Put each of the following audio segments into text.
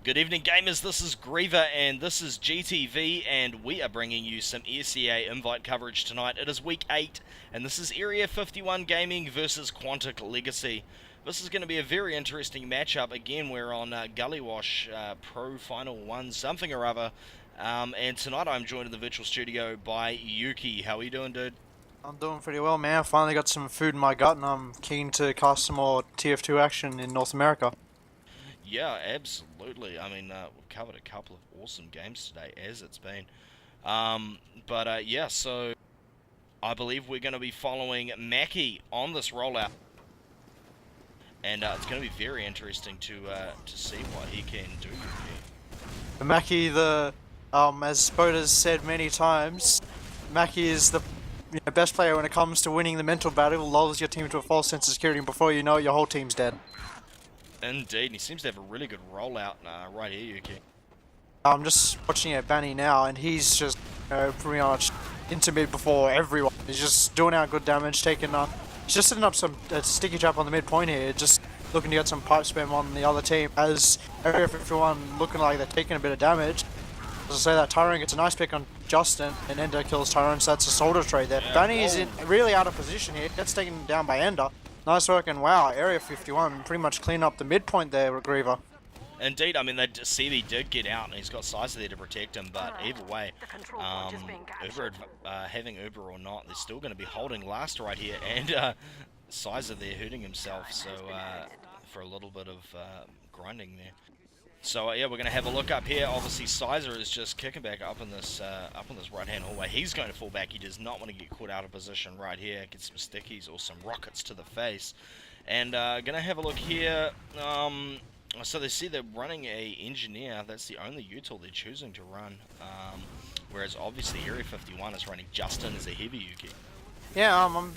Good evening, gamers. This is Greaver and this is GTV, and we are bringing you some esea-i invite coverage tonight. It is week 8, and this is Area 51 Gaming versus Quantic Legacy. This is going to be a very interesting matchup. Again, we're on Gullywash Pro Final 1 something or other, and tonight I'm joined in the virtual studio by Yuki. How are you doing, dude? I'm doing pretty well, man. I finally got some food in my gut, and I'm keen to cast some more TF2 action in North America. Yeah, absolutely. I mean, we've covered a couple of awesome games today, as it's been. Yeah, so I believe we're going to be following Mackie on this rollout, and it's going to be very interesting to see what he can do here. Mackie, as Spoda's said many times, Mackie is the best player when it comes to winning the mental battle, lulls your team to a false sense of security, and before you know it, your whole team's dead. Indeed, and he seems to have a really good rollout right here, Yuki. I'm just watching at Banny now, and he's just pretty much into mid before everyone. He's just doing out good damage, he's just setting up some sticky trap on the mid point here, just looking to get some pipe spam on the other team, as Area 51 looking like they're taking a bit of damage. As I say that, Tyrone gets a nice pick on Justin, and Ender kills Tyrone, so that's a soldier trade there. Yeah, Banny is really out of position here, gets taken down by Ender. Nice work, and wow, Area 51 pretty much cleaned up the midpoint there with Greaver. Indeed, I mean, CB did get out, and he's got Sizer there to protect him, but either way, having Uber or not, they're still going to be holding last right here, and Sizer there hurting himself, so for a little bit of grinding there. So yeah, we're going to have a look up here. Obviously, Sizer is just kicking back up in this right-hand hallway. He's going to fall back. He does not want to get caught out of position right here. Get some stickies or some rockets to the face. And going to have a look here. So they see they're running a engineer. That's the only util they're choosing to run. Whereas obviously Area 51 is running Justin as a heavy Yuki. Yeah, I'm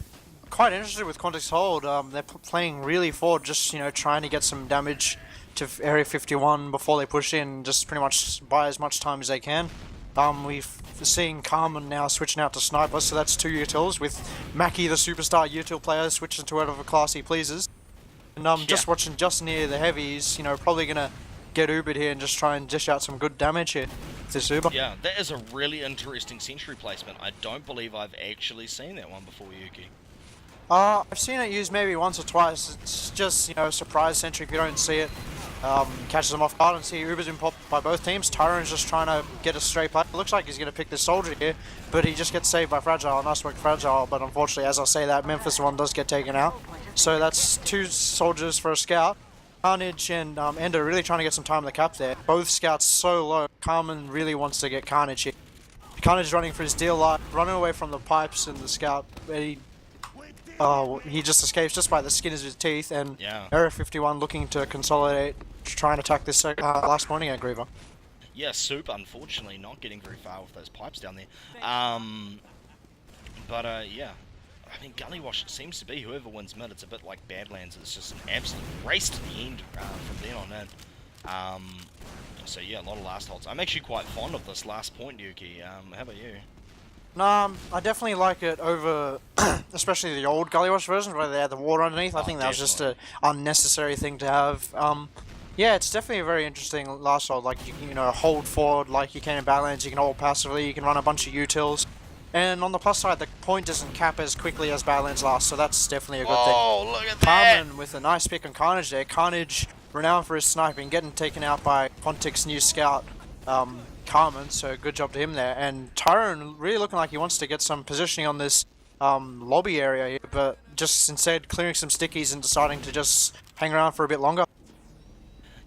quite interested with Quantic's hold. They're playing really forward, just trying to get some damage to Area 51 before they push in, just pretty much buy as much time as they can. We've seen Carmen now switching out to Sniper, so that's 2 utils, with Mackie, the superstar util player, switching to whatever class he pleases. And just watching Justin here, the heavies, probably going to get Ubered here and just try and dish out some good damage here with this Uber. Yeah, that is a really interesting sentry placement. I don't believe I've actually seen that one before, Yuki. I've seen it used maybe once or twice. It's just, a surprise sentry if you don't see it. Catches them off guard, and see Uber's been popped by both teams. Tyrone's just trying to get a straight play. It looks like he's going to pick this soldier here, but he just gets saved by Fragile. Nice work, Fragile, but unfortunately, as I say that, Memphis one does get taken out. So that's 2 soldiers for a scout. Carnage and Ender really trying to get some time on the cap there. Both scouts so low. Carmen really wants to get Carnage here. Carnage running for his deal light, running away from the pipes and the scout. He just escapes just by the skin of his teeth, and Area 51 looking to consolidate, try and attack this last morning at Greaver. Yeah, Soup, unfortunately, not getting very far with those pipes down there. Yeah. I mean, Gullywash seems to be whoever wins mid. It's a bit like Badlands. It's just an absolute race to the end from then on in. So yeah, a lot of last holds. I'm actually quite fond of this last point, Yuki. How about you? No, I definitely like it over, especially the old Gullywash version where they had the water underneath. I think that was just an unnecessary thing to have. Yeah, it's definitely a very interesting last hold. Like, you can, hold forward like you can in Badlands. You can hold passively. You can run a bunch of utils. And on the plus side, the point doesn't cap as quickly as Badlands last, so that's definitely a good thing. Oh, look at that! Carmen with a nice pick on Carnage there. Carnage, renowned for his sniping, getting taken out by Quantic's new scout, Carmen, so good job to him there. And Tyrone really looking like he wants to get some positioning on this lobby area here, but just instead clearing some stickies and deciding to just hang around for a bit longer.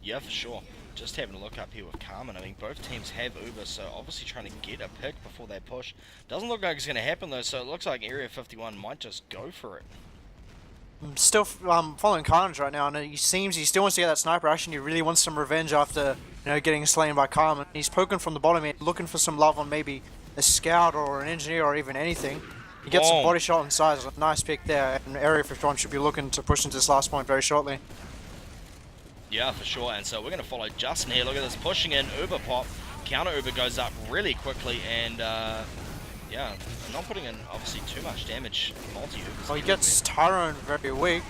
Yeah, for sure. Just having a look up here with Carmen. I mean, both teams have Uber, so obviously trying to get a pick before they push. Doesn't look like it's going to happen though, so it looks like Area 51 might just go for it. I'm still following Carnage right now, and he seems he still wants to get that sniper action. He really wants some revenge after getting slain by Carmen. He's poking from the bottom here, looking for some love on maybe a scout or an engineer or even anything. He gets some body shot inside. A nice pick there, and Area 51 should be looking to push into this last point very shortly. Yeah, for sure, and so we're going to follow Justin here. Look at this, pushing in, Uber pop. Counter Uber goes up really quickly, and yeah, not putting in obviously too much damage. Multi-Ubers. Well, he gets Tyrone very weak.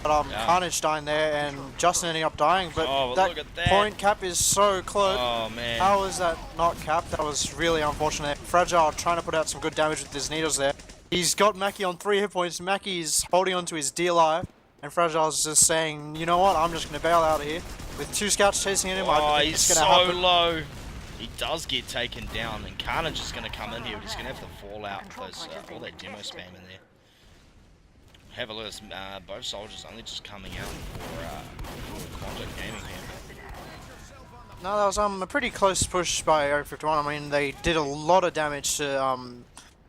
But Yeah. Carnage dying there and Justin ending up dying. But Oh, that look at that. point cap is so close. Oh, man. How was that not capped? That was really unfortunate. Fragile trying to put out some good damage with his needles there. He's got Mackie on 3 hit points. Mackie's holding onto his DLI. And Fragile's just saying, you know what, I'm just going to bail out of here. With 2 scouts chasing him, I Oh, think he's it's so going to happen. low. He does get taken down, and Carnage is going to come in here, but he's going to have to fall out with those, all that demo spam in there. Have a look at both soldiers only just coming out for Quantic Gaming here. No, that was a pretty close push by Area 51. I mean, they did a lot of damage to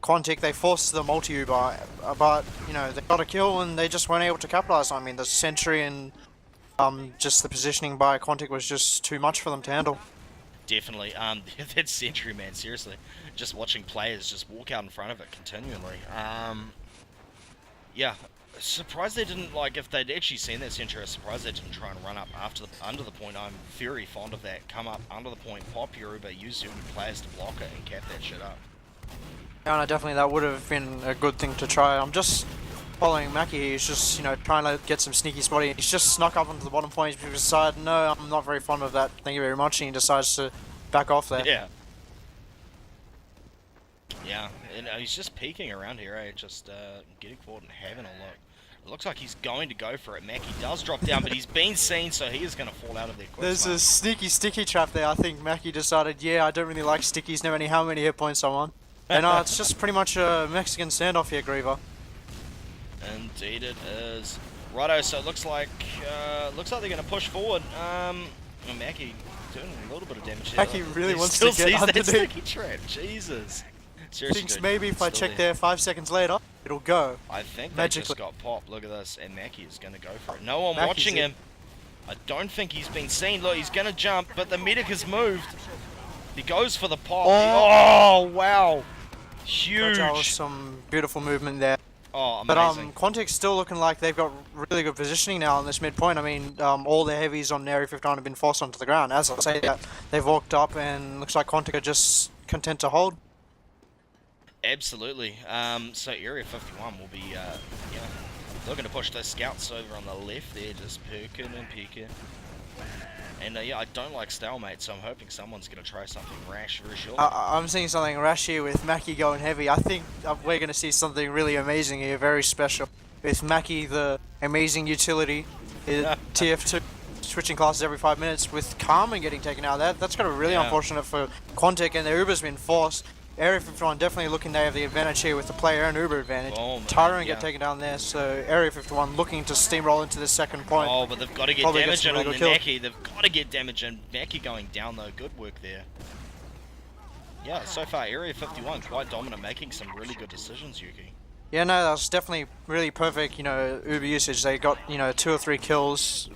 Quantic. They forced the multi-Uber, but, you know, they got a kill and they just weren't able to capitalize. I mean, the sentry and just the positioning by Quantic was just too much for them to handle. Definitely. That sentry, man, seriously. Just watching players just walk out in front of it continually. Yeah. Surprised they didn't, like, if they'd actually seen that sentry, I was surprised they didn't try and run up under the point. I'm very fond of that. Come up under the point, pop your Uber, use certain players to block it and cap that shit up. Yeah, no, definitely that would have been a good thing to try. I'm just following Mackie. He's just, you know, trying to get some sneaky spotting. He's just snuck up onto the bottom point. He decided, no, I'm not very fond of that. Thank you very much. And he decides to back off there. Yeah. Yeah, and he's just peeking around here, eh? Just getting forward and having a look. It looks like he's going to go for it. Mackie does drop down, but he's been seen, so he is going to fall out of there quick. There's a sneaky sticky trap there. I think Mackie decided, yeah, I don't really like stickies, no matter how many hit points I'm on. And it's just pretty much a Mexican standoff here, Greaver. Indeed it is. Righto, so it looks like they're going to push forward. Mackie doing a little bit of damage here. Mackie really He wants still to get sees that underneath. sticky trap. Jesus. Seriously, Thinks dude, maybe if I still check there 5 seconds later, it'll go. I think magically. they just got popped. Look at this, and Mackie is going to go for it. No one Mackie's watching it. him. I don't think he's been seen. Look, he's going to jump, but the medic has moved. He goes for the pop. Oh, wow. Huge. That was some beautiful movement there. Oh, But amazing. Quantic's still looking like they've got really good positioning now on this midpoint. I mean, all their heavies on Area 59 have been forced onto the ground. As I say that, they've walked up and looks like Quantic are just content to hold. Absolutely. So Area 51 will be, looking to push those scouts over on the left there, just perking and peeking. And yeah, I don't like stalemate, so I'm hoping someone's going to try something rash very shortly. I'm seeing something rash here with Mackie going heavy. I think we're going to see something really amazing here, very special. With Mackie, the amazing utility, TF2, switching classes every 5 minutes, with Carmen getting taken out. That's going to be really unfortunate for Quantic, and their Uber's been forced. Area 51 definitely looking they have the advantage here with the player and Uber advantage. Oh, Tyrone get taken down there, so Area 51 looking to steamroll into the second point. Oh, but they've got to get Probably damage get in some on the really good Mackie. They've got to get damage in. Mackie going down though. Good work there. Yeah, so far Area 51 quite dominant, making some really good decisions, Yuki. Yeah, no, that was definitely really perfect, you know, Uber usage. They got, you know, 2 or 3 kills,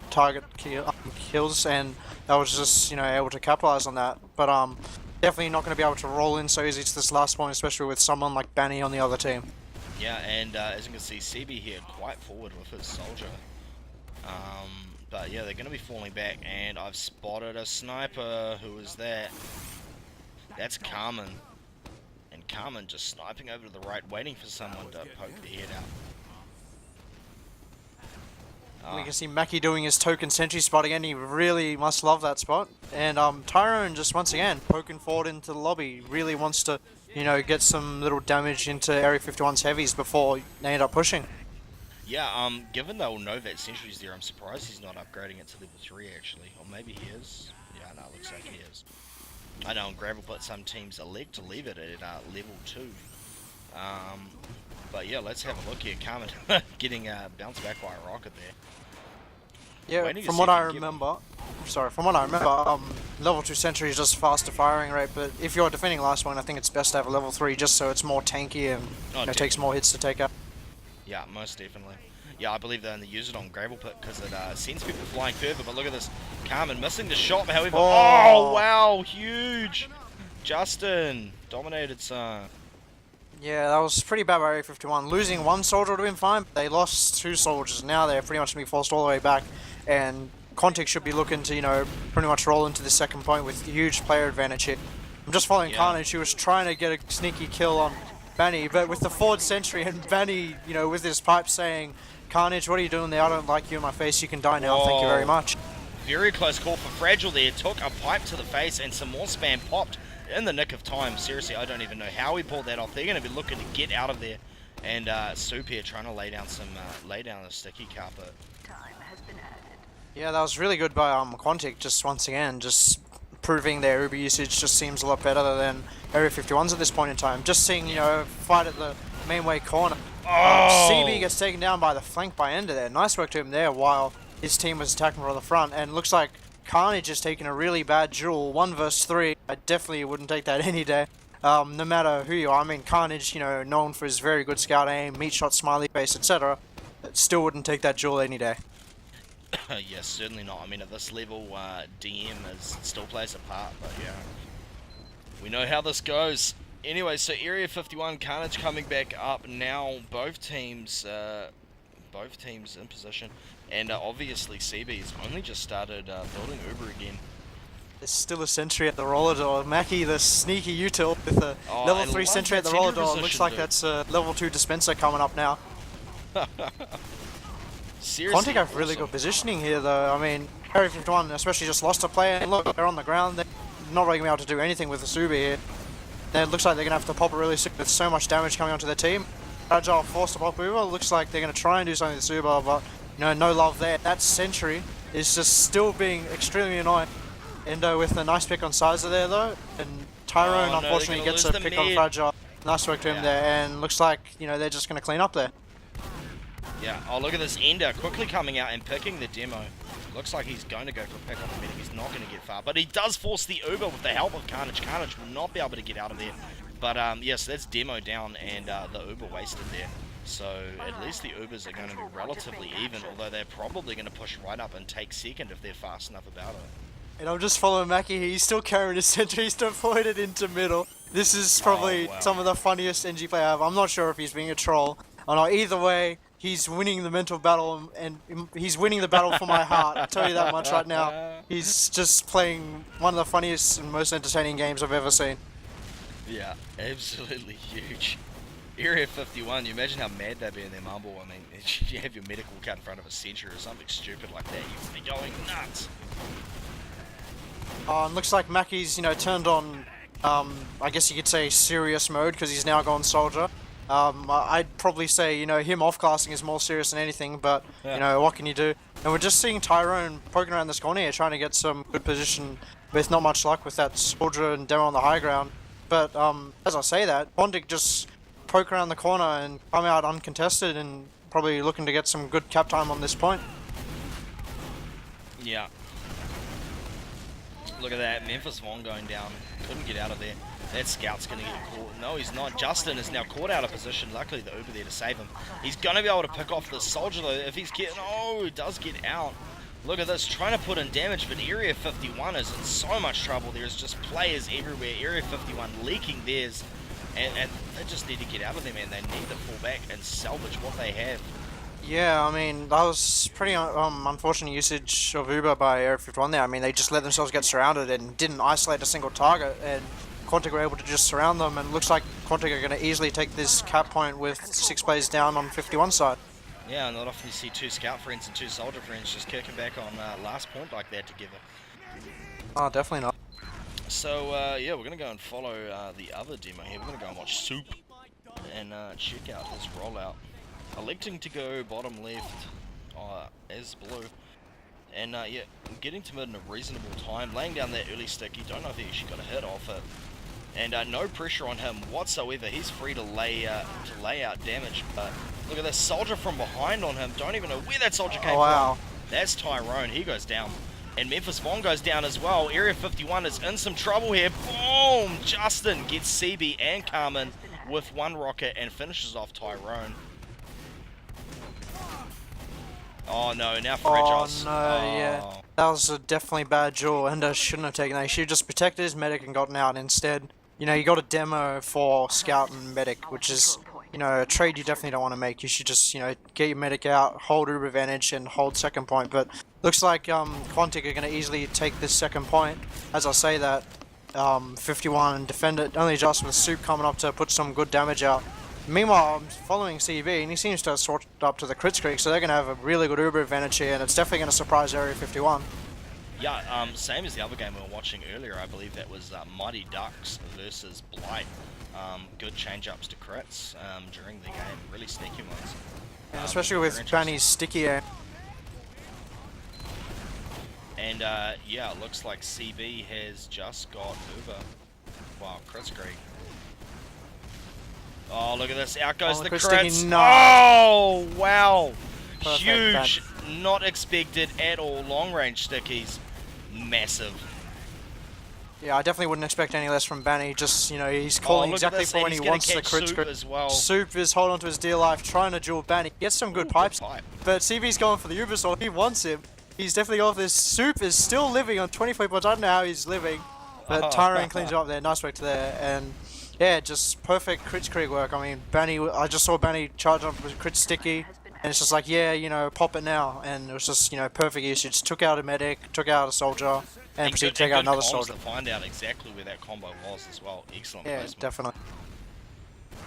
target kills, and that was just, you know, able to capitalize on that. But definitely not going to be able to roll in so easy to this last point, especially with someone like Banny on the other team. Yeah, and as you can see, CB here quite forward with his soldier. But yeah, they're going to be falling back, and I've spotted a sniper. Who is that? That's Carmen. And Carmen just sniping over to the right, waiting for someone to poke their head out. We can see Mackie doing his token sentry spot again. He really must love that spot. And Tyrone just once again poking forward into the lobby. Really wants to, you know, get some little damage into Area 51's heavies before they end up pushing. Yeah, given they'll know that sentry's there, I'm surprised he's not upgrading it to level 3 actually. Or maybe he is. Yeah, no, it looks like he is. I know on Gravel, but some teams elect to leave it at level 2. But yeah, let's have a look here. Carmen getting bounced back by a rocket there. Yeah, from what I remember, level 2 sentry is just faster firing rate, but if you're defending last one, I think it's best to have a level 3 just so it's more tanky and it takes more hits to take out. Yeah, most definitely. Yeah, I believe they only use it on Gravel Pit because it sends people flying further, but look at this. Carmen missing the shot, however. Oh, wow, huge! Justin, dominated son. Yeah, that was pretty bad by Area 51. Losing 1 soldier would have been fine, but they lost 2 soldiers. Now they're pretty much going to be forced all the way back, and Quantic should be looking to, you know, pretty much roll into the second point with huge player advantage here. I'm just following Carnage, who was trying to get a sneaky kill on Banny, but with the forward sentry and Banny, you know, with his pipe saying, Carnage, what are you doing there? I don't like you in my face. You can die now. Thank you very much. Very close call for Fragile there. Took a pipe to the face and some more spam popped in the nick of time. Seriously, I don't even know how he pulled that off. They're going to be looking to get out of there. And Soup here trying to lay down a sticky carpet. Yeah, that was really good by Quantic. Just once again, just proving their Uber usage just seems a lot better than Area 51's at this point in time. Just seeing, you know, fight at the mainway corner. CB gets taken down by the flank by Ender there. Nice work to him there while his team was attacking from the front. And looks like Carnage has taken a really bad duel. 1 versus 3. I definitely wouldn't take that any day. No matter who you are. I mean, Carnage, you know, known for his very good scout aim, meat shot, smiley face, etc. Still wouldn't take that duel any day. Yes, certainly not. I mean, at this level, DM still plays a part, but yeah, we know how this goes. Anyway, so Area 51, Carnage coming back up now. Both teams in position, and obviously CB's only just started building Uber again. There's still a sentry at the roller door. Mackie, the sneaky util with a level 3 sentry at the roller door. Looks like that's a level 2 dispenser coming up now. Seriously, Quantic have really good positioning here though. I mean, Area 51 especially just lost a player, and look, they're on the ground. They're not really going to be able to do anything with the Subi here. Then it looks like they're going to have to pop it really soon with so much damage coming onto their team. Fragile forced to pop Uber. Looks like they're going to try and do something with Uber, but you know, no love there. That sentry is just still being extremely annoying. Endo with a nice pick on Sizer there though, and Tyrone unfortunately gets a pick on Fragile. Nice work to him there, and looks like, you know, they're just going to clean up there. Yeah, oh look at this Ender quickly coming out and picking the demo. Looks like he's going to go for a pick on the medic. He's not going to get far, but he does force the Uber with the help of Carnage. Carnage will not be able to get out of there. But yes, that's demo down, and the Uber wasted there. So at least the Ubers are going to be relatively even, although they're probably going to push right up and take second if they're fast enough about it. And I'm just following Mackie here. He's still carrying his sentry. He's deployed it into middle. This is probably some of the funniest NG play I have. I'm not sure if he's being a troll or not. Either way, he's winning the mental battle, and he's winning the battle for my heart. I'll tell you that much right now. He's just playing one of the funniest and most entertaining games I've ever seen. Yeah, absolutely huge. Area 51, you imagine how mad they'd be in their mumble. I mean, you have your medical cut in front of a sentry or something stupid like that, you'd be going nuts. And looks like Mackie's, you know, turned on, I guess you could say serious mode, because he's now gone soldier. I'd probably say, you know, him off-classing is more serious than anything, but, you know, what can you do? And we're just seeing Tyrone poking around this corner here, trying to get some good position with not much luck with that soldier and demo on the high ground. But, as I say that, Quantic just poke around the corner and come out uncontested and probably looking to get some good cap time on this point. Yeah. Look at that, Memphis Vaughn going down. Couldn't get out of there. That scout's going to get caught. No, he's not. Justin is now caught out of position. Luckily, the Uber there to save him. He's going to be able to pick off the soldier, though, if he's getting... Oh, he does get out. Look at this, trying to put in damage, but Area 51 is in so much trouble. There's just players everywhere. Area 51 leaking theirs. And they just need to get out of there, man. They need to fall back and salvage what they have. Yeah, I mean, that was pretty unfortunate usage of Uber by Area 51 there. I mean, they just let themselves get surrounded and didn't isolate a single target, and Quantic were able to just surround them, and looks like Quantic are going to easily take this cap point with 6 players down on 51 side. Yeah, not often you see 2 scout friends and 2 soldier friends just kicking back on last point like that together. Oh, definitely not. So, yeah, we're going to go and follow the other demo here. We're going to go and watch Soup and check out his rollout. Electing to go bottom left as blue. And, yeah, getting to mid in a reasonable time. Laying down that early stick. You don't know if he actually got a hit off it. And no pressure on him whatsoever. He's free to lay out damage. But look at this soldier from behind on him. Don't even know where that soldier came from. That's Tyrone. He goes down. And Memphis Vaughn goes down as well. Area 51 is in some trouble here. Boom! Justin gets CB and Carmen with 1 rocket and finishes off Tyrone. Oh no, now Fragile. Oh no, yeah. That was a definitely bad duel, and shouldn't have taken that. He should have just protected his medic and gotten out instead. You know, you got a demo for scout and medic, which is, you know, a trade you definitely don't want to make. You should just, you know, get your medic out, hold Uber advantage, and hold second point. But looks like Quantic are going to easily take this second point. As I say that, 51 and defend it, only just with Soup coming up to put some good damage out. Meanwhile, I'm following CB, and he seems to have sorted up to the crit streak, so they're going to have a really good Uber advantage here, and it's definitely going to surprise Area 51. Yeah, same as the other game we were watching earlier. I believe that was Mighty Ducks versus Blight. Good change-ups to crits during the game, really sneaky ones. And especially with Banny's sticky aim. And yeah, it looks like CB has just got Uber. Wow, crit streak. Oh, look at this. Out goes the crits. No. Oh, wow. Perfect, Huge. Not expected at all. Long range stickies. Massive. Yeah, I definitely wouldn't expect any less from Banny. Just, you know, he's calling exactly for when he wants the crit streak. As well. Soup is holding on to his dear life, trying to duel Banny. Gets some good pipes, but CB's going for the Uber, so he wants him. He's definitely going for this. Soup is still living on 24 points. I don't know how he's living, but Tyrone cleans him up there. Nice work to there. And yeah, just perfect crit streak work. I mean, Banny, I just saw Banny charge up with crit sticky, and it's just like, yeah, you know, pop it now. And it was just, you know, perfect usage. Took out a medic, took out a soldier, and proceeded to take out another soldier. To find out exactly where that combo was as well. Excellent Yeah, placement. definitely.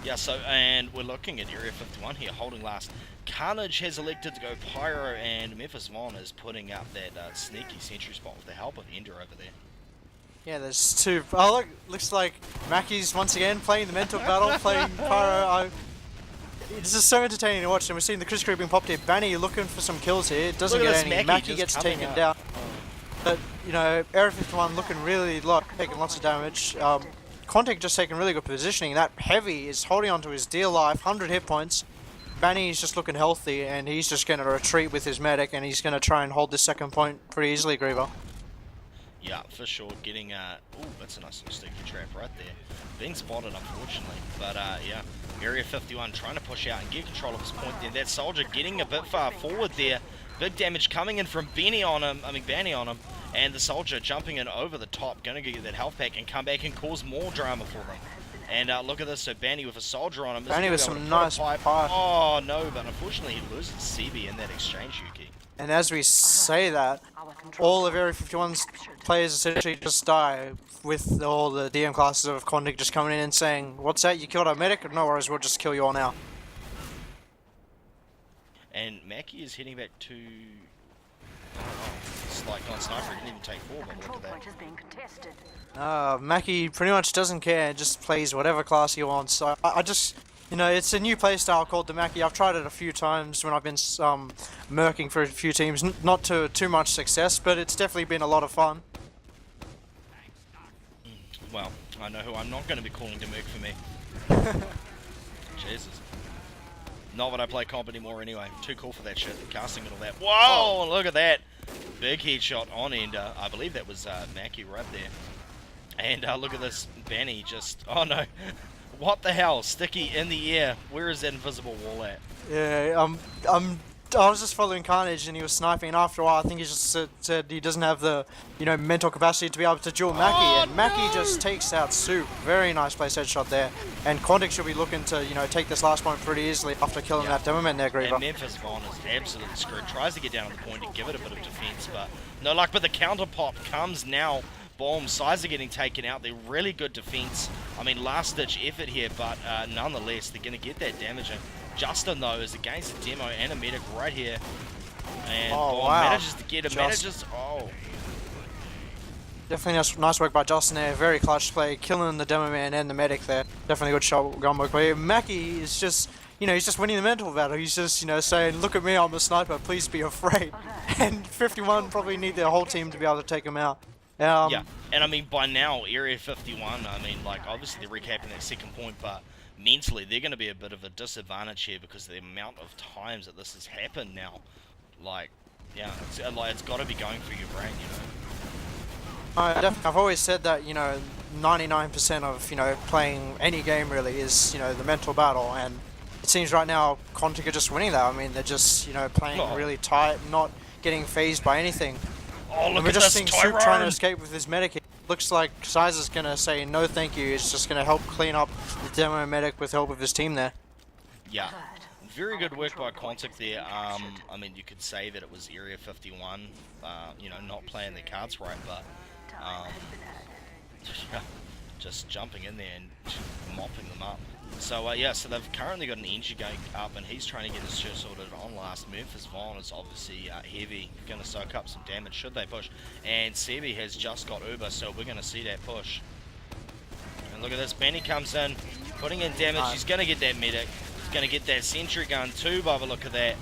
Yeah, so, and we're looking at Area 51 here, holding last. Carnage has elected to go Pyro, and Memphis Vaughn is putting up that sneaky sentry spot with the help of Ender over there. Yeah, there's two. Oh, look, looks like Mackey's once again playing the mental battle, playing Pyro. It's just so entertaining to watch, and we're seeing the crit streak being popped here. Banny looking for some kills here, doesn't get any. Mackie gets taken down. But, you know, Area 51 looking really taking lots of damage. Quantic just taking really good positioning. That heavy is holding onto his dear life, 100 hit points. Banny is just looking healthy, and he's just going to retreat with his medic, and he's going to try and hold this second point pretty easily, Greaver. Yeah, for sure. Getting ooh, that's a nice little sticky trap right there. Being spotted, unfortunately. But yeah, Area 51 trying to push out and get control of his point there. That soldier getting a bit far forward there. Big damage coming in from Banny on him. And the soldier jumping in over the top, going to get that health pack and come back and cause more drama for them. And look at this, so Banny with a soldier on him. Banny with some nice pipe. Oh no, but unfortunately he loses CB in that exchange, Yuki. And as we say that, all of Area 51's players essentially just die, with all the DM classes of Quantic just coming in and saying, "What's that? You killed our medic? No worries, we'll just kill you all now." And Mackie is heading back to... It's like non-sniper, he didn't even take 4, but look at that. Mackie pretty much doesn't care, just plays whatever class he wants. So I just, you know, it's a new playstyle called the Mackie. I've tried it a few times when I've been merking for a few teams. Not to too much success, but it's definitely been a lot of fun. Well, I know who I'm not going to be calling to merc for me. Jesus. Not that I play comp anymore anyway. Too cool for that shit. Casting and all that. Whoa, oh, look at that. Big headshot on Ender. I believe that was Mackie right there. And look at this. Banny just... Oh no. What the hell? Sticky in the air. Where is that invisible wall at? Yeah, I was just following Carnage and he was sniping, and after a while I think he just said he doesn't have the, you know, mental capacity to be able to duel Mackie, and Mackie just takes out Soup. Very nice place headshot there, and Quantic should be looking to, you know, take this last point pretty easily after killing that demo man there, Greaver. And Memphis Vaughn is absolutely screwed. Tries to get down on the point and give it a bit of defense, but no luck. But the counter pop comes now. Boom, Sizer getting taken out. They're really good defense. I mean, last ditch effort here, but nonetheless, they're going to get that damage in. Justin, though, is against the demo and a medic right here. And manages to get it. Oh. Definitely nice work by Justin there. Very clutch play, killing the demo man and the medic there. Definitely good shotgun work. But Mackie is just, you know, he's just winning the mental battle. He's just, you know, saying, "Look at me, I'm a sniper. Please be afraid." And 51 probably need their whole team to be able to take him out. Yeah, and I mean, by now, Area 51, I mean, like, obviously they're recapping that second point, but mentally, they're going to be a bit of a disadvantage here because of the amount of times that this has happened now. Like, yeah, it's got to be going through your brain, you know. Definitely, I've always said that, you know, 99% of, you know, playing any game really is, you know, the mental battle, and it seems right now Quantic are just winning that. I mean, they're just, you know, playing really tight, not getting phased by anything. Oh, look we're at just this, seeing Soup trying to escape with his medic. It looks like Sizer's going to say no thank you. It's just going to help clean up the demo medic with help of his team there. Yeah, very good work by Quantic there. I mean, you could say that it was Area 51, you know, not playing their cards right, but just jumping in there and mopping them up. So yeah, so they've currently got an Engie going up, and he's trying to get his shit sorted on last. Memphis Vaughn is obviously heavy, going to soak up some damage should they push. And Sebi has just got Uber, so we're going to see that push. And look at this, Benny comes in, putting in damage. He's going to get that medic. He's going to get that sentry gun too, by the look of that.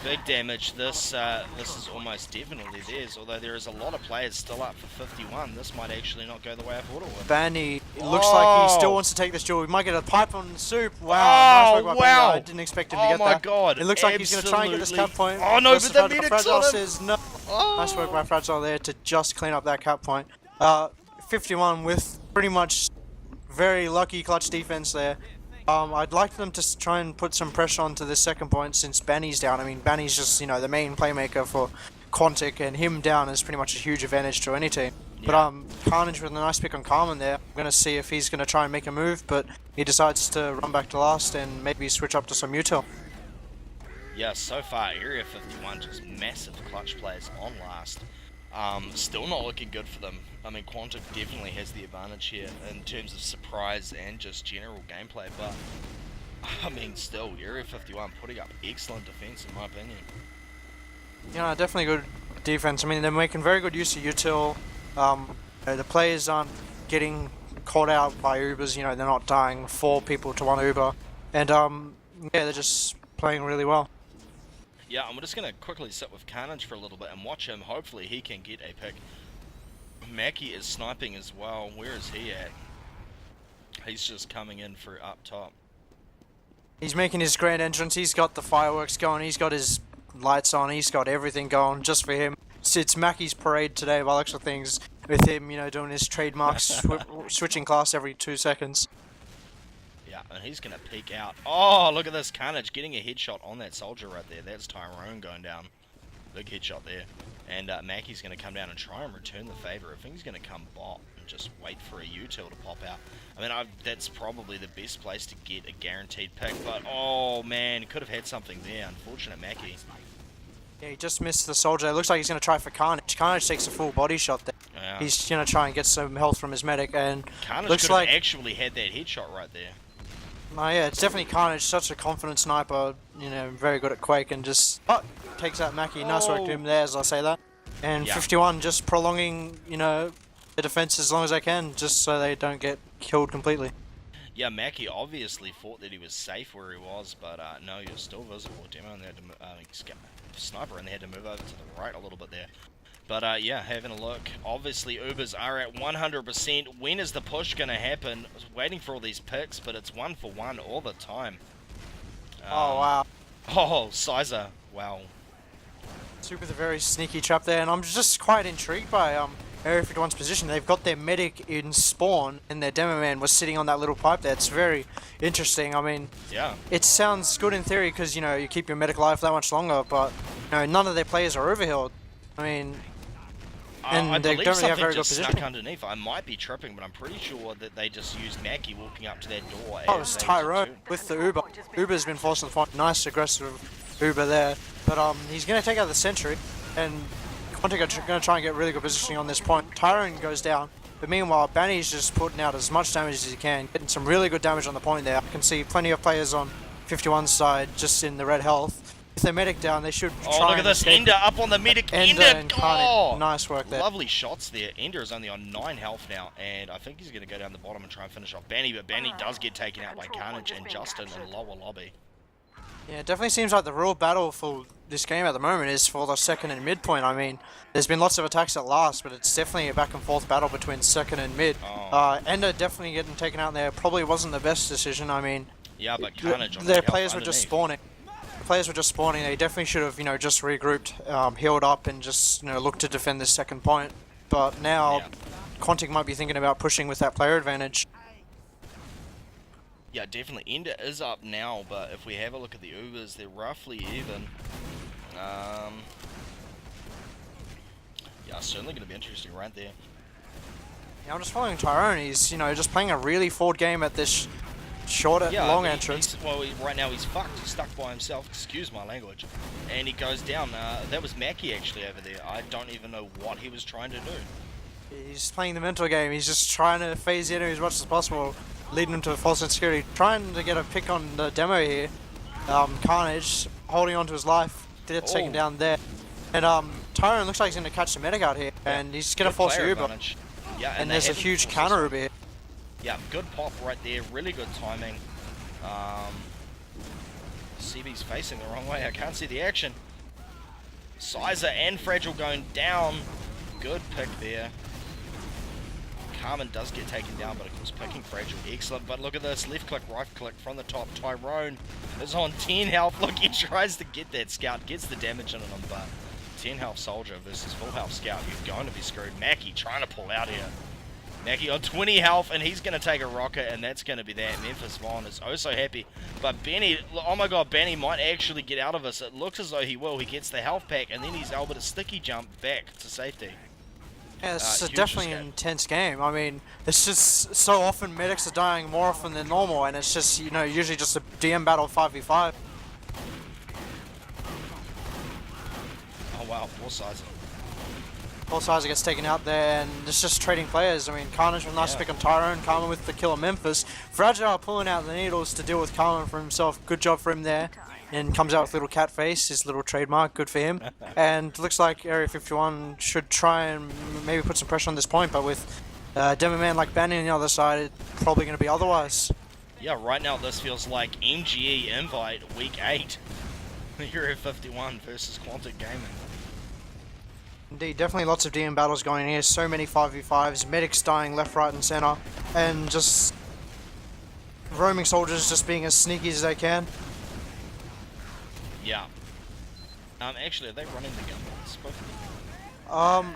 Big damage. This is almost definitely theirs, although there is a lot of players still up for 51. This might actually not go the way I thought it would. Benny looks like he still wants to take this duel. We might get a pipe on the soup. Wow, nice work by Benny. I didn't expect him to get that. Oh my god. It looks like he's going to try and get this cap point. Oh no, but the medic Fragile saw him. says no. Nice work by Fragile there to just clean up that cap point. 51 with pretty much very lucky clutch defense there. I'd like them to try and put some pressure onto the second point since Banny's down. I mean, Banny's just, you know, the main playmaker for Quantic, and him down is pretty much a huge advantage to any team. Yeah. But Carnage with a nice pick on Carmen there. I'm going to see if he's going to try and make a move, but he decides to run back to last and maybe switch up to some util. Yeah, so far, Area 51 just massive clutch plays on last. Still not looking good for them. I mean, Quantic definitely has the advantage here in terms of surprise and just general gameplay, but I mean, still, Area 51 putting up excellent defense in my opinion. Yeah, definitely good defense. I mean, they're making very good use of util. The players aren't getting caught out by Ubers, you know, they're not dying 4 people to 1 Uber. And yeah, they're just playing really well. Yeah, I'm just going to quickly sit with Carnage for a little bit and watch him. Hopefully he can get a pick. Mackie is sniping as well. Where is he at? He's just coming in for up top. He's making his grand entrance. He's got the fireworks going. He's got his lights on. He's got everything going just for him. It's Mackie's parade today by looks of things, with him, you know, doing his trademark switching class every 2 seconds. Yeah, and he's going to peek out. Oh, look at this. Carnage getting a headshot on that soldier right there. That's Tyrone going down. Big headshot there. And Mackie's going to come down and try and return the favor. I think he's going to come bot and just wait for a util to pop out. I mean, that's probably the best place to get a guaranteed pick. But, oh, man, could have had something there. Unfortunate Mackie. Yeah, he just missed the soldier. It looks like he's going to try for Carnage. Carnage takes a full body shot there. Yeah. He's going to try and get some health from his medic. And Carnage looks could have like actually had that headshot right there. Oh yeah, it's definitely Carnage, such a confident sniper, you know, very good at Quake, and just takes out Mackie. Nice work to him there, as I say that. And 51 just prolonging, you know, the defense as long as they can, just so they don't get killed completely. Yeah, Mackie obviously thought that he was safe where he was, but no, you're still visible. Demo, and they had to, sniper, and they had to move over to the right a little bit there. But yeah, having a look. Obviously, Ubers are at 100%. When is the push going to happen? I was waiting for all these picks, but it's 1 for 1 all the time. Oh, wow. Oh, Sizer. Wow. Super with a very sneaky trap there, and I'm just quite intrigued by Area 51's position. They've got their medic in spawn, and their demo man was sitting on that little pipe there. It's very interesting. I mean, yeah, it sounds good in theory because, you know, you keep your medic alive that much longer, but, you know, none of their players are overhealed. I mean, and I they believe don't really have very good just position. Snuck underneath. I might be tripping, but I'm pretty sure that they just used Mackie walking up to that door. Oh, it's Tyrone with the Uber. Uber's been forced to the fight. Nice aggressive Uber there. But he's going to take out the sentry, and Quantic are going to try and get really good positioning on this point. Tyrone goes down, but meanwhile, Banny's just putting out as much damage as he can, getting some really good damage on the point there. I can see plenty of players on 51's side just in the red health. With their medic down, they should try. Oh, look at this. Ender up on the medic. Ender! Oh, nice work there. Lovely shots there. Ender is only on 9 health now, and I think he's going to go down the bottom and try and finish off Banny, but Banny does get taken out by Carnage and Justin in lower lobby. Yeah, it definitely seems like the real battle for this game at the moment is for the second and mid point. I mean, there's been lots of attacks at last, but it's definitely a back and forth battle between second and mid. Ender definitely getting taken out there probably wasn't the best decision. I mean, yeah, but Carnage on their players were just spawning. Players were just spawning. They definitely should have, you know, just regrouped, healed up, and just, you know, looked to defend this second point. But now, Quantic might be thinking about pushing with that player advantage. Yeah, definitely. Ender is up now, but if we have a look at the Ubers, they're roughly even. Yeah, certainly going to be interesting right there. Yeah, I'm just following Tyrone. He's, you know, just playing a really forward game at this short, long entrance. Right now he's fucked. He's stuck by himself. Excuse my language. And he goes down. That was Mackie actually over there. I don't even know what he was trying to do. He's playing the mental game. He's just trying to phase the enemy as much as possible. leading him to a false insecurity. Trying to get a pick on the demo here. Carnage holding on to his life. Did take him down there. And Tyrone looks like he's going to catch the medic out here. And he's going to force the Uber. Yeah, and there's a huge counter Uber here. Yeah, good pop right there. Really good timing. CB's facing the wrong way. I can't see the action. Sizer and Fragile going down. Good pick there. Carmen does get taken down, but of course picking Fragile. Excellent. But look at this. Left click, right click from the top. Tyrone is on 10 health. Look, he tries to get that scout. Gets the damage in him, but 10 health soldier versus full health scout. You're going to be screwed. Mackie trying to pull out here. Mackie on 20 health, and he's going to take a rocket, and that's going to be that. Memphis Vaughn is oh so happy. But Benny, oh my god, Benny might actually get out of this. It looks as though he will. He gets the health pack, and then he's able to sticky jump back to safety. Yeah, it's definitely an intense game. I mean, it's just so often medics are dying more often than normal, and it's just, you know, usually just a DM battle 5v5. Oh wow, poor Sizer. Poor Sizer gets taken out there, and it's just trading players. I mean, Carnage with a nice pick on Tyrone, Carmen with the kill on Memphis. Fragile pulling out the needles to deal with Carmen for himself. Good job for him there. And comes out with little cat face, his little trademark, good for him. And looks like Area 51 should try and maybe put some pressure on this point, but with Demo Man like Banning on the other side, it's probably going to be otherwise. Yeah, right now this feels like MGE Invite Week 8. Area 51 versus Quantic Gaming. Indeed, definitely lots of DM battles going here, so many 5v5s, medics dying left, right and center, and just roaming soldiers just being as sneaky as they can. Yeah. Actually, are they running the gun?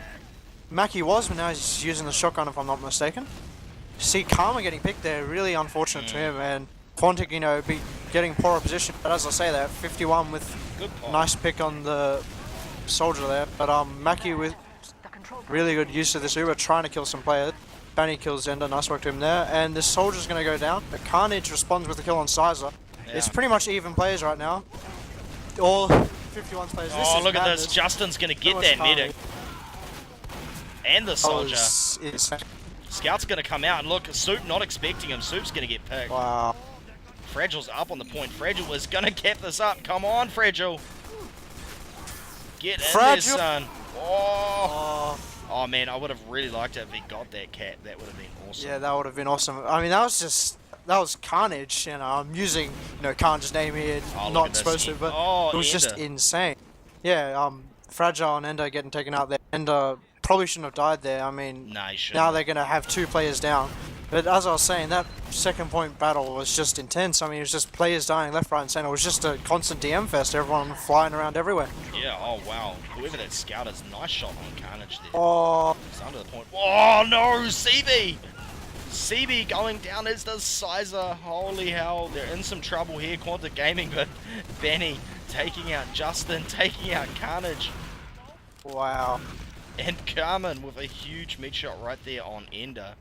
Mackie was, but now he's using the shotgun if I'm not mistaken. See Karma getting picked there, really unfortunate to him, and Quantic, you know, be getting poorer position, but as I say there, 51 with nice pick on the soldier there, but Mackie with really good use of this Uber, trying to kill some players. Banny kills Ender, nice work to him there, and this soldier's going to go down, but Carnage responds with a kill on Sizer. Yeah. It's pretty much even players right now. All 51 players. Oh, look at this. Justin's going to get that medic. And the soldier. Scout's going to come out. And look, Soup not expecting him. Soup's going to get picked. Wow. Fragile's up on the point. Fragile is going to cap this up. Come on, Fragile. Get in there, son. Oh, man, I would have really liked it if he got that cap. That would have been awesome. Yeah, that would have been awesome. I mean, that was Carnage, and I'm using, you know, Carnage's name here, not supposed to, but it was just insane. Yeah, Fragile and Ender getting taken out there. Ender probably shouldn't have died there. I mean, now they're going to have 2 players down. But as I was saying, that second point battle was just intense. I mean, it was just players dying left, right, and center. It was just a constant DM fest. Everyone flying around everywhere. Yeah, oh wow. Whoever that scout is, nice shot on Carnage there. Oh. It's under the point. Oh no, CB! CB going down as does Sizer. Holy hell, they're in some trouble here. Quantic Gaming, but Benny taking out Justin, taking out Carnage. Wow. And Carmen with a huge mid shot right there on Ender.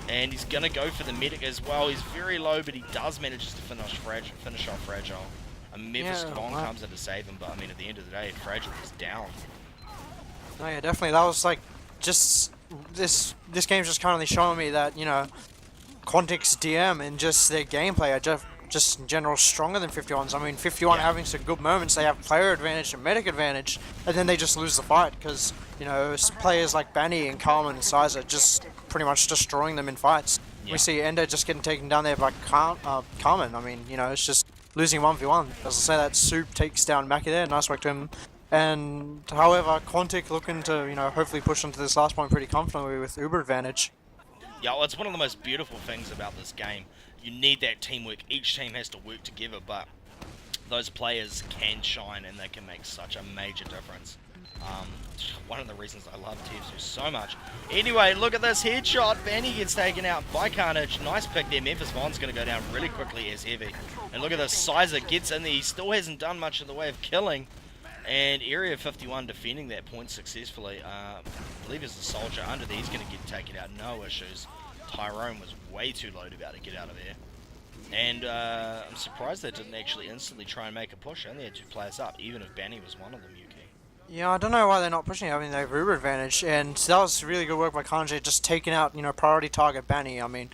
And he's going to go for the medic as well. He's very low, but he does manage to finish off Fragile. And Memphis Vaughn comes in to save him, but I mean, at the end of the day, Fragile is down. Oh yeah, definitely. That was like, just, this game's just currently showing me that, you know, Quantic's DM and just their gameplay are just in general stronger than 51's. I mean, 51 having some good moments, they have player advantage and medic advantage, and then they just lose the fight because, you know, players like Banny and Carmen and Sizer just pretty much destroying them in fights. Yeah. We see Ender just getting taken down there by Carmen. I mean, you know, it's just losing 1v1. As I say, that Soup takes down Mackie there, nice work to him. And however, Quantic looking to, you know, hopefully push into this last point pretty comfortably with Uber advantage. Yeah, well, it's one of the most beautiful things about this game. You need that teamwork. Each team has to work together, but those players can shine and they can make such a major difference. One of the reasons I love TF2 so much. Anyway, look at this headshot. Banny gets taken out by Carnage. Nice pick there. Memphis Vaughn's going to go down really quickly as heavy. And look at this. Sizer gets in there. He still hasn't done much in the way of killing. And Area 51 defending that point successfully. I believe there's a soldier under there. He's going to get taken out. No issues. Tyrone was way too low to be able to get out of there. And I'm surprised they didn't actually instantly try and make a push. Only had 2 players up, even if Banny was one of them, Yuki. Yeah, I don't know why they're not pushing it. I mean, they have Uber advantage, and that was really good work by Kanji, just taking out, you know, priority target Banny. I mean,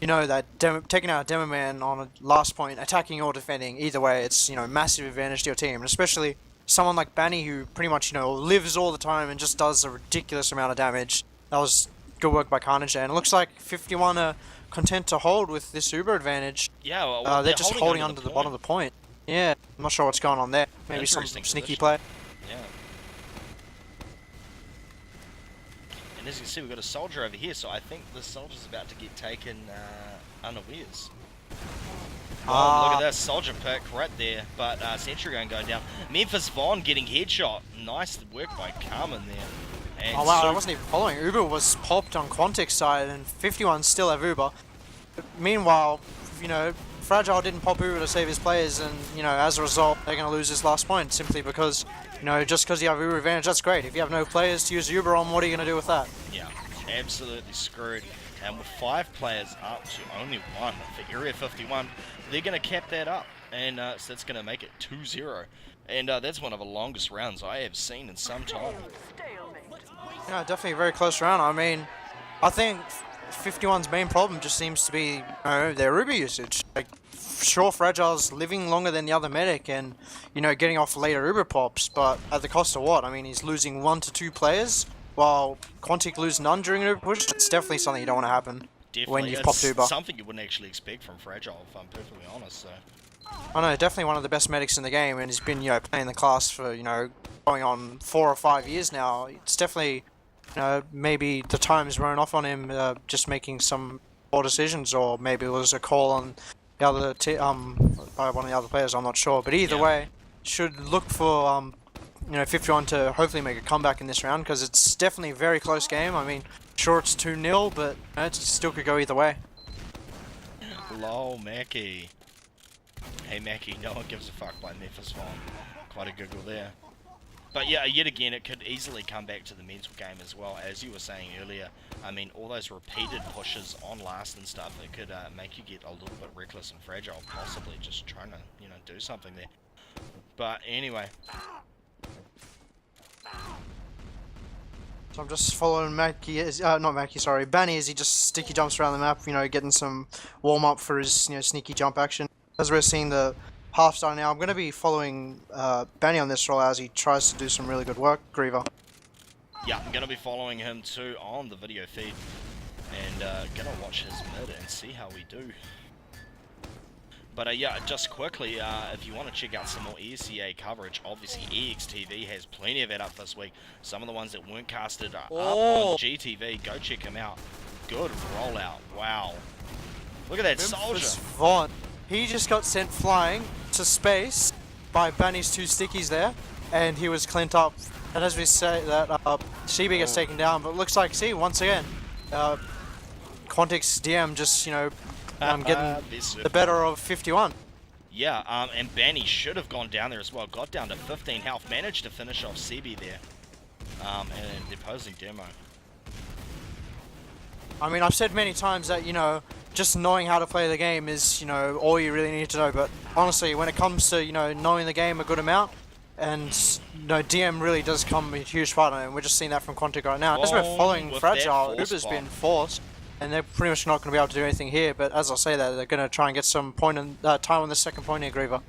you know that taking out a Demo Man on a last point, attacking or defending, either way, it's, you know, massive advantage to your team, and especially someone like Banny who pretty much, you know, lives all the time and just does a ridiculous amount of damage. That was good work by Carnage there, and it looks like 51 are content to hold with this Uber advantage. Yeah, well, they're just holding under the bottom of the point. Yeah, I'm not sure what's going on there. Maybe some sneaky play. Yeah. And as you can see, we've got a soldier over here, so I think the soldier's about to get taken unawares. Oh, look at that soldier pick right there, but Sentry Gun going down. Memphis Vaughn getting headshot. Nice work by Carmen there. And oh wow, I wasn't even following. Uber was popped on Quantic's side, and 51 still have Uber. Meanwhile, you know, Fragile didn't pop Uber to save his players, and, you know, as a result, they're going to lose this last point simply because, you know, just because you have Uber advantage, that's great. If you have no players to use Uber on, what are you going to do with that? Yeah, absolutely screwed. And with 5 players up to only 1 for Area 51, they're going to cap that up, and so that's going to make it 2-0. And that's one of the longest rounds I have seen in some time. Yeah, definitely a very close round. I mean, I think 51's main problem just seems to be, you know, their Uber usage. Like, sure, Fragile's living longer than the other medic and, you know, getting off later Uber pops, but at the cost of what? I mean, he's losing 1 to 2 players, while Quantic lose none during an Uber push. It's definitely something you don't want to happen when you've popped Uber. Something you wouldn't actually expect from Fragile, if I'm perfectly honest, so... I know, definitely one of the best medics in the game, and he's been, you know, playing the class for, you know, going on 4 or 5 years now. It's definitely, you know, maybe the time's run off on him, just making some poor decisions, or maybe it was a call on the other by one of the other players. I'm not sure, but either way, should look for you know, 51 to hopefully make a comeback in this round, because it's definitely a very close game. I mean, sure, it's 2-0, but, you know, it still could go either way. Lol, Mackie. Hey Mackie, no one gives a fuck by Memphis Vaughn. Quite a giggle there. But yeah, yet again, it could easily come back to the mental game as well, as you were saying earlier. I mean, all those repeated pushes on last and stuff, it could make you get a little bit reckless and fragile, possibly just trying to, you know, do something there. But anyway. So I'm just following Mackie, not Mackie, sorry, Banny, as he just sticky jumps around the map, you know, getting some warm up for his, you know, sneaky jump action. As we're seeing the half start now, I'm going to be following Banny on this roll as he tries to do some really good work, Greaver. Yeah, I'm going to be following him too on the video feed, and going to watch his mid and see how we do. But yeah, just quickly, if you want to check out some more esea coverage, obviously EXTV has plenty of it up this week. Some of the ones that weren't casted are up on GTV. Go check them out. Good rollout. Wow. Look at that soldier. Vaughn. He just got sent flying to space by Banny's 2 stickies there, and he was clint up. And as we say that, CB gets taken down, but it looks like, see, once again, Quantic's DM just, you know, getting the better of 51. Yeah, and Banny should have gone down there as well. Got down to 15 health, managed to finish off CB there, and the opposing demo. I mean, I've said many times that, you know, just knowing how to play the game is, you know, all you really need to know. But honestly, when it comes to, you know, knowing the game a good amount, and, you know, DM really does come a huge part of it. And we're just seeing that from Quantic right now. As we're following Fragile, Uber's been forced, and they're pretty much not going to be able to do anything here. But as I say that, they're going to try and get some point in, time on the second point here, Greaver.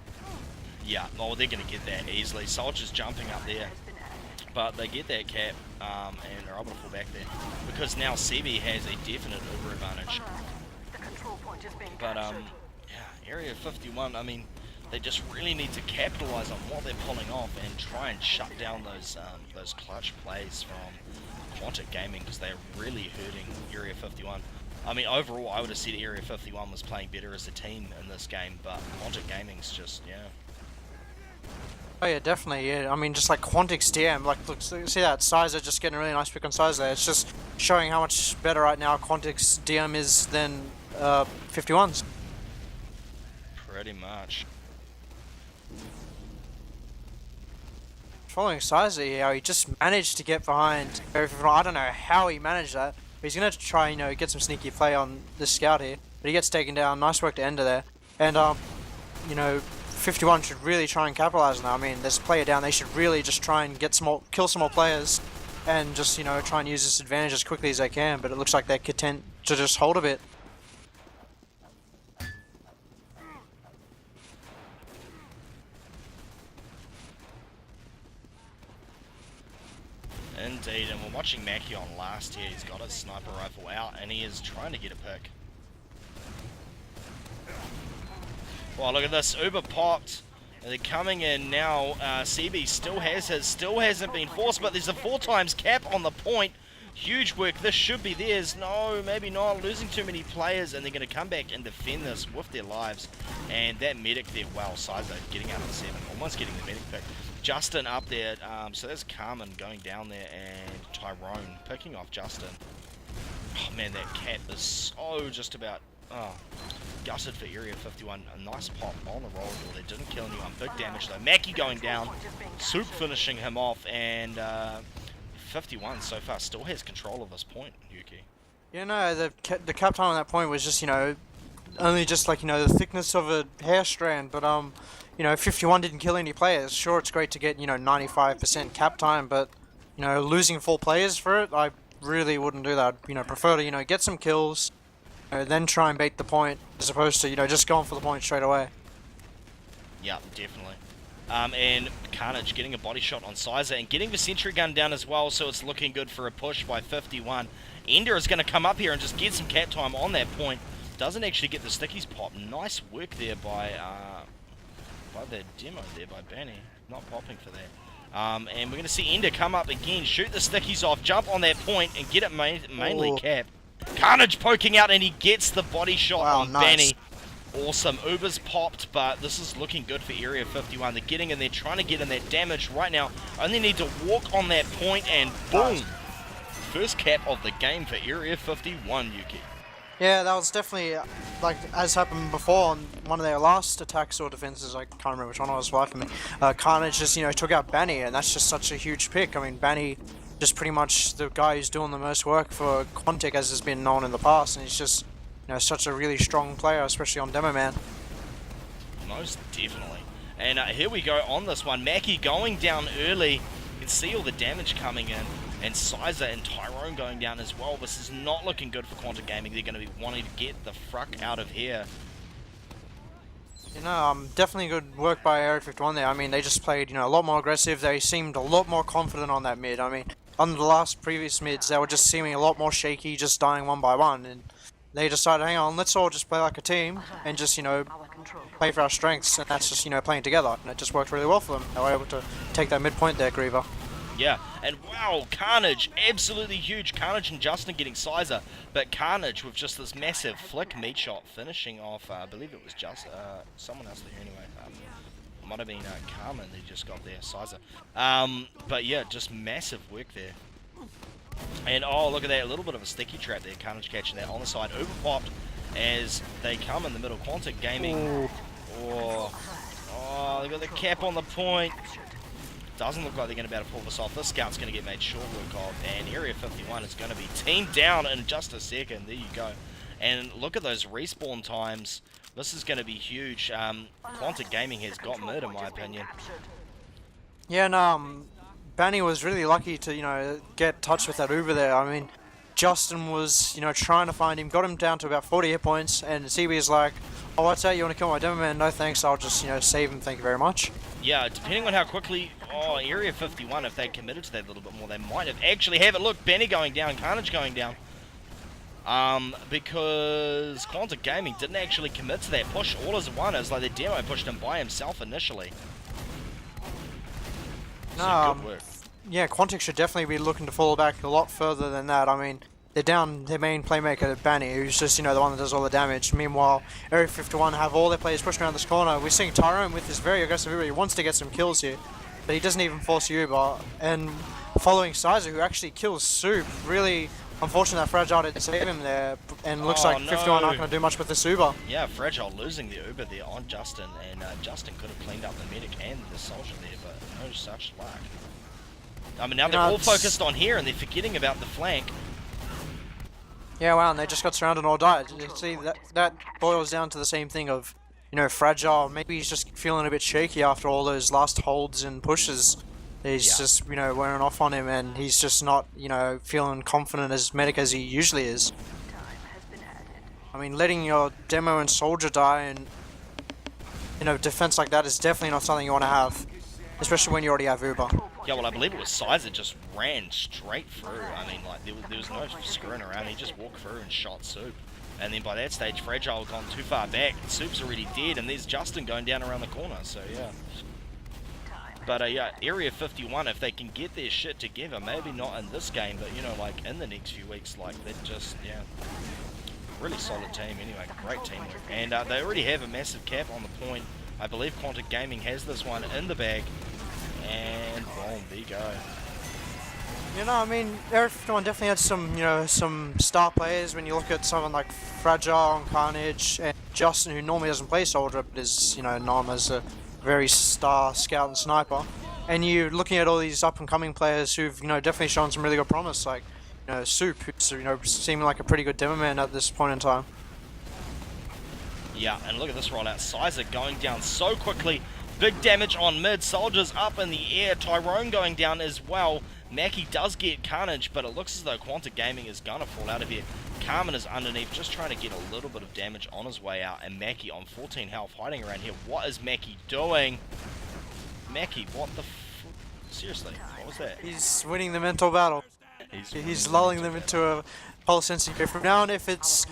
Yeah, well, they're going to get that easily. Soldiers jumping up there. But they get that cap, and they're able to fall back there. Because now CB has a definite Uber advantage. But, yeah, Area 51, I mean, they just really need to capitalize on what they're pulling off and try and shut down those clutch plays from Quantic Gaming, because they're really hurting Area 51. I mean, overall, I would have said Area 51 was playing better as a team in this game, but Quantic Gaming's just, yeah. Oh yeah, definitely, yeah. I mean, just like Quantic's DM, like, look, see that, Sizer just getting a really nice pick on Sizer there. It's just showing how much better right now Quantic's DM is than 51's. Pretty much. Following Sizer here, he just managed to get behind. I don't know how he managed that, but he's going to try, you know, get some sneaky play on this scout here. But he gets taken down. Nice work to Ender there. And, you know, 51 should really try and capitalize on that. I mean, there's a player down. They should really just try and get some more, kill some more players, and just, you know, try and use this advantage as quickly as they can. But it looks like they're content to just hold a bit. indeed, and we're watching Mackie on last here. He's got his sniper rifle out, and he is trying to get a pick. Wow, look at this. Uber popped. They're coming in now. CB still has his, still hasn't been forced, but there's a 4 times cap on the point. Huge work. This should be theirs. No, maybe not. Losing too many players, and they're going to come back and defend this with their lives. And that medic there, wow, Sizer getting out of the 7, almost getting the medic pick. Justin up there, so that's Carmen going down there, and Tyrone picking off Justin. Oh man, that cat is so just about, gutted for Area 51. A nice pop on the roll door. They didn't kill anyone. Big damage though. Mackie going down. Soup finishing him off, and 51 so far still has control of this point, Yuki. Yeah, no, the cap time on that point was just, you know, only just like, you know, the thickness of a hair strand, but you know, 51 didn't kill any players. Sure, it's great to get, you know, 95% cap time, but, you know, losing 4 players for it, I really wouldn't do that. You know, prefer to, you know, get some kills, you know, then try and bait the point, as opposed to, you know, just going for the point straight away. Yeah, definitely. And Carnage getting a body shot on Sizer and getting the sentry gun down as well, so it's looking good for a push by 51. Ender is going to come up here and just get some cap time on that point. Doesn't actually get the stickies pop. Nice work there by the demo there by Benny. Not popping for that. And we're going to see Ender come up again, shoot the stickies off, jump on that point, and get it mainly cap. Carnage poking out, and he gets the body shot on nice. Benny. Awesome. Uber's popped, but this is looking good for Area 51. They're getting in there, trying to get in that damage right now. Only need to walk on that point, and boom! First cap of the game for Area 51, Yuki. Yeah, that was definitely, like, as happened before on one of their last attacks or defenses, I can't remember which one it was for me. Carnage just, you know, took out Banny, and that's just such a huge pick. I mean, Banny, just pretty much the guy who's doing the most work for Quantic, as has been known in the past, and he's just, you know, such a really strong player, especially on Demo Man. Most definitely. And here we go on this one. Mackie going down early. You can see all the damage coming in. And Sizer and Tyrone going down as well. This is not looking good for Quantic Gaming. They're going to be wanting to get the fruck out of here. You know, definitely good work by Area 51 there. I mean, they just played, you know, a lot more aggressive. They seemed a lot more confident on that mid. I mean, on the previous mids, they were just seeming a lot more shaky, just dying one by one. And they decided, hang on, let's all just play like a team and just, you know, play for our strengths. And that's just, you know, playing together. And it just worked really well for them. They were able to take that midpoint there, Greaver. Yeah, and wow, Carnage, absolutely huge. Carnage and Justin getting Sizer, but Carnage with just this massive flick meat shot finishing off, I believe it was just someone else there anyway. Might have been Carmen they just got there, Sizer. But yeah, just massive work there. And oh, look at that, a little bit of a sticky trap there, Carnage catching that on the side. Uber popped as they come in the middle. Quantic Gaming. Oh, they got the cap on the point. Doesn't look like they're going to be able to pull this off. This scout's going to get made short work of, and Area 51 is going to be teamed down in just a second. There you go. And look at those respawn times. This is going to be huge. Quantic Gaming has got mid, in my opinion. Yeah, no, Banny was really lucky to, you know, get touch with that Uber there. I mean, Justin was, you know, trying to find him, got him down to about 40 hit points, and CB is like, oh, what's that? You want to kill my demo man? No thanks, I'll just, you know, save him, thank you very much. Yeah, depending on how quickly, Area 51, if they committed to that a little bit more, they might have actually have it. Look, Benny going down, Carnage going down. Because Quantic Gaming didn't actually commit to that push all as one. It's like the demo pushed him by himself initially. So good work. Yeah, Quantic should definitely be looking to fall back a lot further than that. I mean, they're down their main playmaker, Banny, who's just, you know, the one that does all the damage. Meanwhile, Area 51 have all their players pushing around this corner. We're seeing Tyrone with this very aggressive Uber. He wants to get some kills here, but he doesn't even force Uber. And following Sizer, who actually kills Soup, really unfortunate that Fragile didn't save him there. And looks like 51 aren't going to do much with this Uber. Yeah, Fragile losing the Uber there on Justin, and Justin could have cleaned up the medic and the soldier there, but no such luck. I mean, now they're all focused on here, and they're forgetting about the flank. Yeah, wow, and they just got surrounded and all died. You see, that boils down to the same thing of, you know, Fragile. Maybe he's just feeling a bit shaky after all those last holds and pushes. He's just, you know, wearing off on him, and he's just not, you know, feeling confident as medic as he usually is. I mean, letting your demo and soldier die in, you know, defense like that is definitely not something you want to have, especially when you already have Uber. Yeah, well, I believe it was Sizer just ran straight through. I mean, like, there was no screwing around. He just walked through and shot Soup. And then by that stage, Fragile gone too far back. Soup's already dead, and there's Justin going down around the corner, so yeah. But yeah, Area 51, if they can get their shit together, maybe not in this game, but you know, like in the next few weeks, like they're just, yeah, really solid team anyway, great teamwork. And they already have a massive cap on the point. I believe Quantic Gaming has this one in the bag, and boom, there you go. You know, I mean, Area 51 definitely had some, you know, some star players. When you look at someone like Fragile and Carnage and Justin, who normally doesn't play Soldier, but is, you know, known as a very star scout and sniper. And you're looking at all these up-and-coming players who've, you know, definitely shown some really good promise, like, you know, Soup, who's, you know, seeming like a pretty good demo man at this point in time. Yeah, and look at this rollout. Sizer going down so quickly. Big damage on mid. Soldiers up in the air. Tyrone going down as well. Mackie does get Carnage, but it looks as though Quantic Gaming is going to fall out of here. Carmen is underneath, just trying to get a little bit of damage on his way out. And Mackie on 14 health, hiding around here. What is Mackie doing? Mackie, what the seriously, what was that? He's winning the mental battle. He's lulling them into a whole sense of from now on. If it's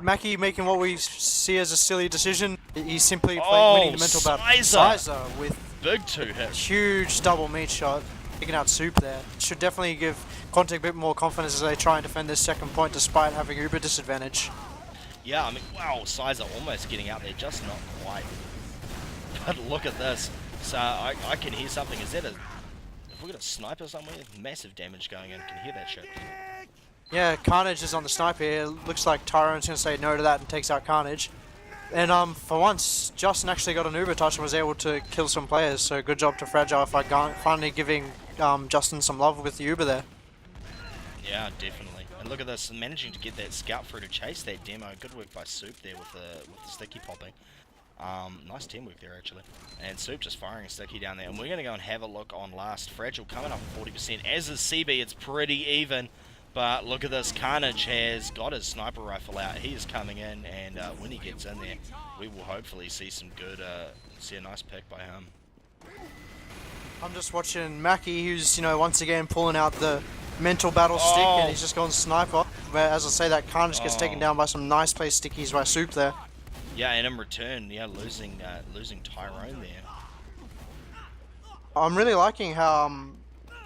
Mackie making what we see as a silly decision, he's simply winning the mental battle. Sizer with big 2 hits. Huge double meat shot, taking out Soup there. Should definitely give Quantic a bit more confidence as they try and defend this second point despite having uber disadvantage. Yeah, I mean, wow, Sizer almost getting out there, just not quite. But look at this. So I can hear something. Is that a... Have we got a sniper somewhere? Massive damage going in. Can hear that shit. Yeah, Carnage is on the sniper here. Looks like Tyrone's going to say no to that and takes out Carnage. And for once, Justin actually got an uber touch and was able to kill some players. So good job to Fragile for finally giving Justin some love with the uber there. Yeah, definitely. And look at this, managing to get that scout through to chase that demo. Good work by Soup there with the sticky popping. Nice teamwork there actually. And Soup just firing a sticky down there. And we're going to go and have a look on last. Fragile coming up 40%. As is CB, it's pretty even. But look at this, Carnage has got his sniper rifle out. He is coming in, and when he gets in there, we will hopefully see some good, see a nice pick by him. I'm just watching Mackie, who's, you know, once again pulling out the mental battle stick, and he's just going sniper. Where, as I say, that Carnage gets taken down by some nice play stickies by Soup there. Yeah, and in return, yeah, losing Tyrone there. I'm really liking how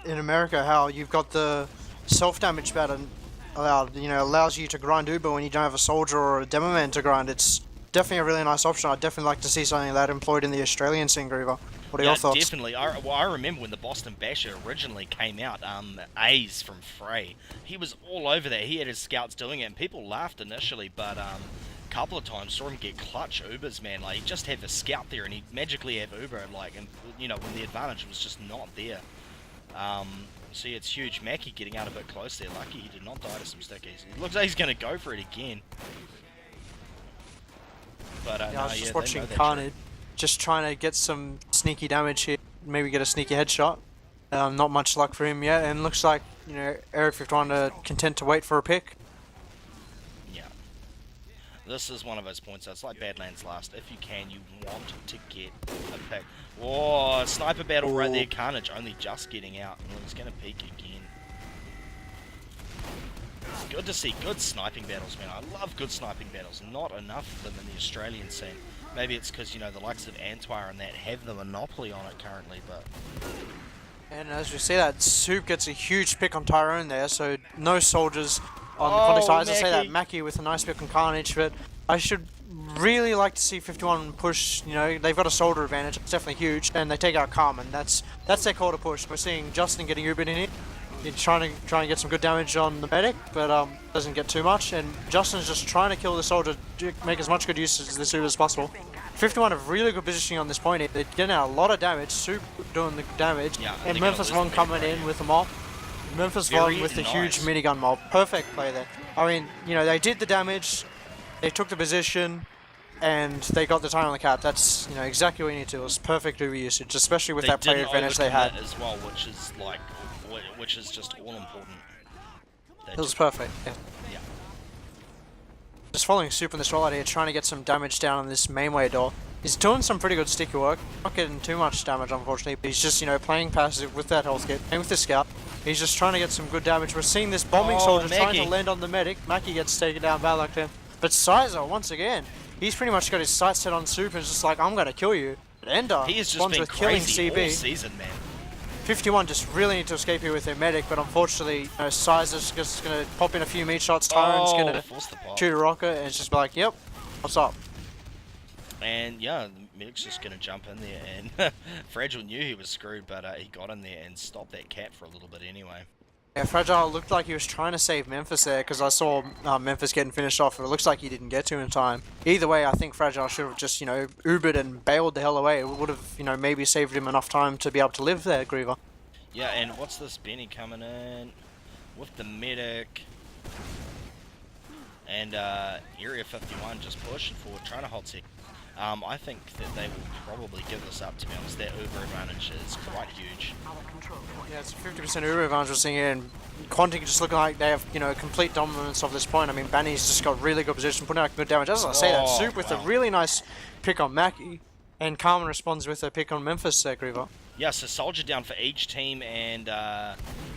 in America how you've got the self-damage pattern allowed. You know, allows you to grind Uber when you don't have a soldier or a demo man to grind. It's definitely a really nice option. I'd definitely like to see something like that employed in the Australian scene, Greaver. What are your thoughts? Definitely. I remember when the Boston Basher originally came out, A's from Frey. He was all over that. He had his scouts doing it, and people laughed initially, but couple of times saw him get clutch Ubers, man. Like, he'd just have a scout there and he'd magically have Uber, like, and you know, when the advantage was just not there. So yeah, it's huge. Mackie getting out a bit close there. Lucky he did not die to some stickies. It looks like he's going to go for it again. But yeah, I was just watching Carnage, just trying to get some sneaky damage here. Maybe get a sneaky headshot. Not much luck for him yet, and looks like, you know, Area 51 are content to wait for a pick. This is one of those points. It's like Badlands last. If you can, you want to get a pick. Whoa, sniper battle right there. Carnage only just getting out. And he's going to peek again. It's good to see good sniping battles, man. I love good sniping battles. Not enough of them in the Australian scene. Maybe it's because, you know, the likes of Antwire and that have the monopoly on it currently, but... And as we see that, Soup gets a huge pick on Tyrone there, so no soldiers on the Quantic side. As I say that, Mackie with a nice pick on Carnage, but I should really like to see 51 push. You know, they've got a soldier advantage, it's definitely huge, and they take out Carmen. That's their call to push. We're seeing Justin getting Uber in here. He's trying to get some good damage on the medic, but doesn't get too much, and Justin's just trying to kill the soldier, make as much good use of this Uber as possible. 51 have really good positioning on this point. They're getting out a lot of damage, Soup doing the damage, and Memphis Von coming in with a mob. Memphis Von with the huge minigun mob. Perfect play there. I mean, you know, they did the damage, they took the position, and they got the time on the cap. That's, you know, exactly what you need to do. It was perfect Uber usage, especially with that player advantage they had. As well, which is just all important. It was perfect. Yeah. Just following Soup in this rollout here, trying to get some damage down on this mainway door. He's doing some pretty good sticky work. Not getting too much damage, unfortunately, but he's just, you know, playing passive with that health kit, playing with the scout. He's just trying to get some good damage. We're seeing this bombing soldier trying to land on the medic. Mackie gets taken down bad like that. But Sizer, once again, he's pretty much got his sights set on Super and is just like, I'm going to kill you. But Ender he has just been crazy all season, man. 51 just really need to escape here with their medic, but unfortunately, you know, Sizer's just going to pop in a few meat shots. Tyron's going to shoot a rocket and it's just be like, yep, what's up? And yeah, the medic's just going to jump in there, and Fragile knew he was screwed, but he got in there and stopped that cat for a little bit anyway. Yeah, Fragile looked like he was trying to save Memphis there, because I saw Memphis getting finished off, but it looks like he didn't get to in time. Either way, I think Fragile should have just, you know, Ubered and bailed the hell away. It would have, you know, maybe saved him enough time to be able to live there, Greaver. Yeah, and what's this Benny coming in with the medic? And Area 51 just pushing forward, trying to hold tech. I think that they will probably give this up, to be honest. Their Uber advantage is quite huge. Yeah, it's a 50% Uber advantage we're seeing here, and Quantic just looking like they have, you know, complete dominance of this point. I mean, Banny's just got really good position, putting out good damage. As I say, that Soup with a really nice pick on Mackie, and Carmen responds with a pick on Memphis there, Greaver. Yeah, so Soldier down for each team, and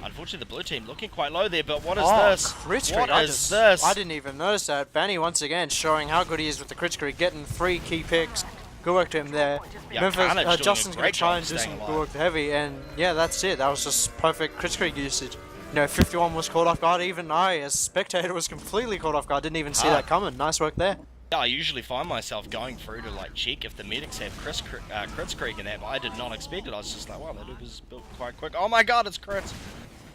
unfortunately the blue team looking quite low there, but what is this? What is this? I didn't even notice that. Banny once again showing how good he is with the crit screen, getting 3 key picks. Good work to him there. Yeah, Memphis, Justin's going to try and do some good work to Heavy, and yeah, that's it. That was just perfect crit screen usage. You know, 51 was caught off guard. Even I, as spectator, was completely caught off guard. Didn't even see that coming. Nice work there. Yeah, I usually find myself going through to like check if the medics have crits creek and that, but I did not expect it. I was just like, wow, that dude was built quite quick. Oh my god, it's crits!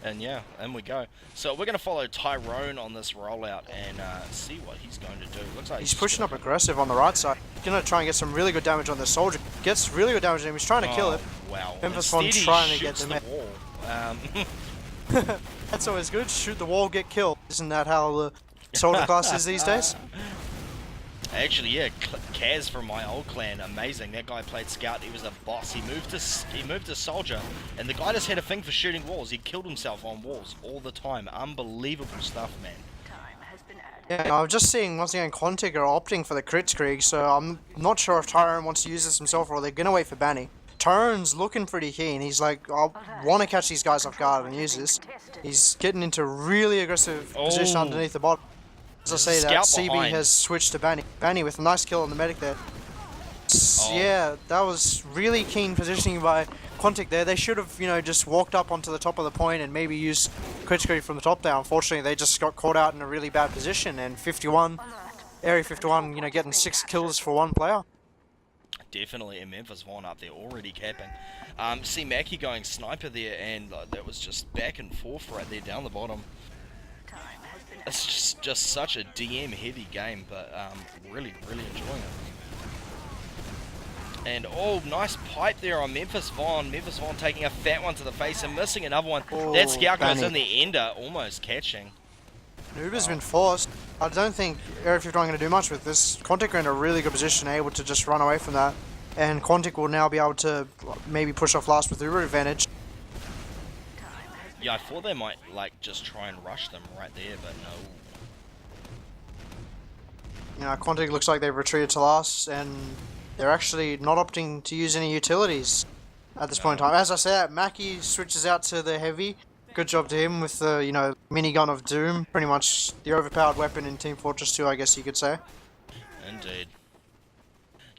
And yeah, in we go. So we're going to follow Tyrone on this rollout and see what he's going to do. Looks like he's pushing up aggressive on the right side. Going to try and get some really good damage on the soldier. Gets really good damage on him. He's trying to kill it. Wow. Memphis one trying to get the wall. That's always good. Shoot the wall, get killed. Isn't that how the soldier class is these days? Actually, yeah, Kaz from my old clan, amazing. That guy played scout. He was a boss. He moved to soldier, and the guy just had a thing for shooting walls. He killed himself on walls all the time. Unbelievable stuff, man. Yeah, I'm just seeing once again Quantic are opting for the Kritzkrieg, so I'm not sure if Tyrone wants to use this himself or they're gonna wait for Banny. Tyrone's looking pretty keen. He's like, I want to catch these guys off guard and use this. He's getting into really aggressive position underneath the bottom. As I say, that CB has switched to Banny. Banny with a nice kill on the medic there. Yeah, that was really keen positioning by Quantic there. They should have, you know, just walked up onto the top of the point and maybe used Kritzkrieg from the top there. Unfortunately, they just got caught out in a really bad position, and 51, Area 51, you know, getting 6 kills for one player. Definitely, and Memphis one up there already capping. See Mackie going sniper there, and that was just back and forth right there down the bottom. It's just such a DM heavy game, but really enjoying it. And oh, nice pipe there on Memphis Vaughn. Memphis Vaughn taking a fat one to the face and missing another one. That scout goes in the ender, almost catching. Uber's been forced. I don't think Area 51 going to do much with this. Quantic are in a really good position, able to just run away from that. And Quantic will now be able to maybe push off last with Uber advantage. Yeah, I thought they might like just try and rush them right there, but no. You know, Quantic looks like they've retreated to last, and they're actually not opting to use any utilities at this point in time. As I said, Mackie switches out to the heavy. Good job to him with the, you know, minigun of doom. Pretty much the overpowered weapon in Team Fortress 2, I guess you could say. Indeed.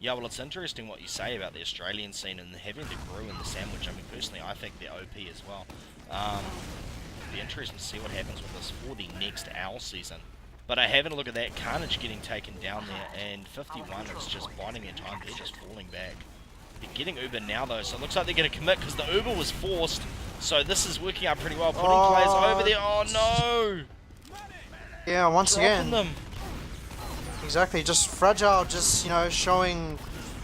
Yeah, well, it's interesting what you say about the Australian scene and having to grow in the sandwich. I mean, personally, I think they're OP as well. It'll be interesting to see what happens with this for the next OWL season. But having a look at that, Carnage getting taken down there, and 51 is just biding their time. They're just falling back. They're getting Uber now, though, so it looks like they're going to commit because the Uber was forced. So this is working out pretty well. Putting players over there. Oh, no! Yeah, once again. Them. Exactly, just Fragile, just, you know, showing,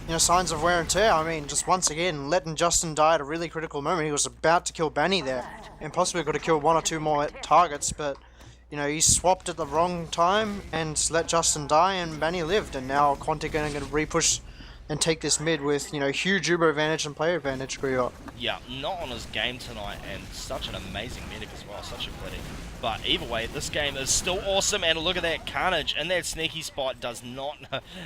you know, signs of wear and tear. I mean, just once again, letting Justin die at a really critical moment. He was about to kill Banny there, and possibly could have killed 1 or 2 more targets, but, you know, he swapped at the wrong time and let Justin die, and Banny lived, and now Quantic are going to repush and take this mid with, you know, huge Uber advantage and player advantage, Greaver. Yeah, not on his game tonight, and such an amazing medic as well, such a pity. But either way, this game is still awesome, and look at that Carnage in that sneaky spot does not...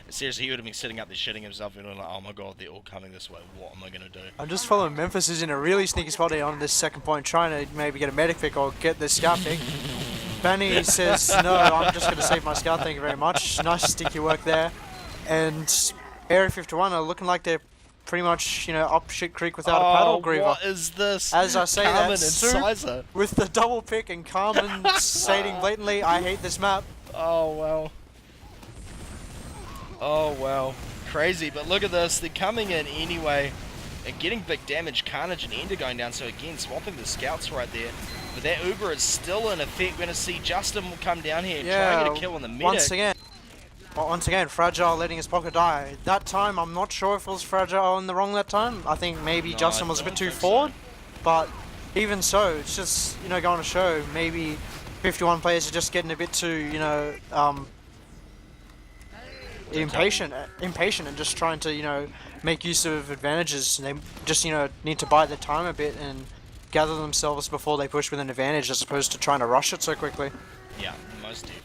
Seriously, he would have been sitting up there shitting himself and like, oh my god, they're all coming this way, what am I going to do? I'm just following Memphis, who's in a really sneaky spot here on this second point, trying to maybe get a medic pick or get the scout pick. Benny says, no, I'm just going to save my scout, thank you very much. Nice sticky work there. And Area 51 are looking like they're pretty much, you know, up shit creek without a paddle, Greaver. What is this? As I say Carmen that, and Soup Sizer. with the double pick and Carmen stating blatantly, I hate this map. Oh, wow. Oh, wow. Crazy, but look at this. They're coming in anyway and getting big damage. Carnage and Ender going down, so again, swapping the scouts right there. But that Uber is still in effect. We're going to see Justin will come down here and try and get a kill on the medic. Once again, Fragile letting his pocket die. That time, I'm not sure if it was Fragile in the wrong that time. I think maybe Justin was a bit too forward. But even so, it's just, you know, going to show maybe 51 players are just getting a bit too, you know, impatient and just trying to, you know, make use of advantages. They just, you know, need to buy their time a bit and gather themselves before they push with an advantage as opposed to trying to rush it so quickly. Yeah, most definitely.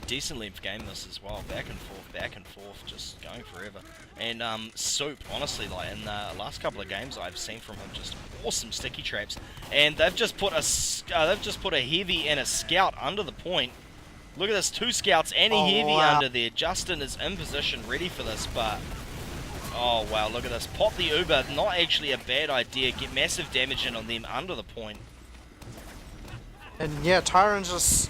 Decent length game this as well, back and forth, just going forever. And Soup, honestly, like in the last couple of games I've seen from him, just awesome sticky traps. And they've just put a heavy and a scout under the point. Look at this, 2 scouts and a heavy under there. Justin is in position, ready for this, but oh wow, look at this. Pop the Uber, not actually a bad idea. Get massive damage in on them under the point. And yeah, Tyron's just,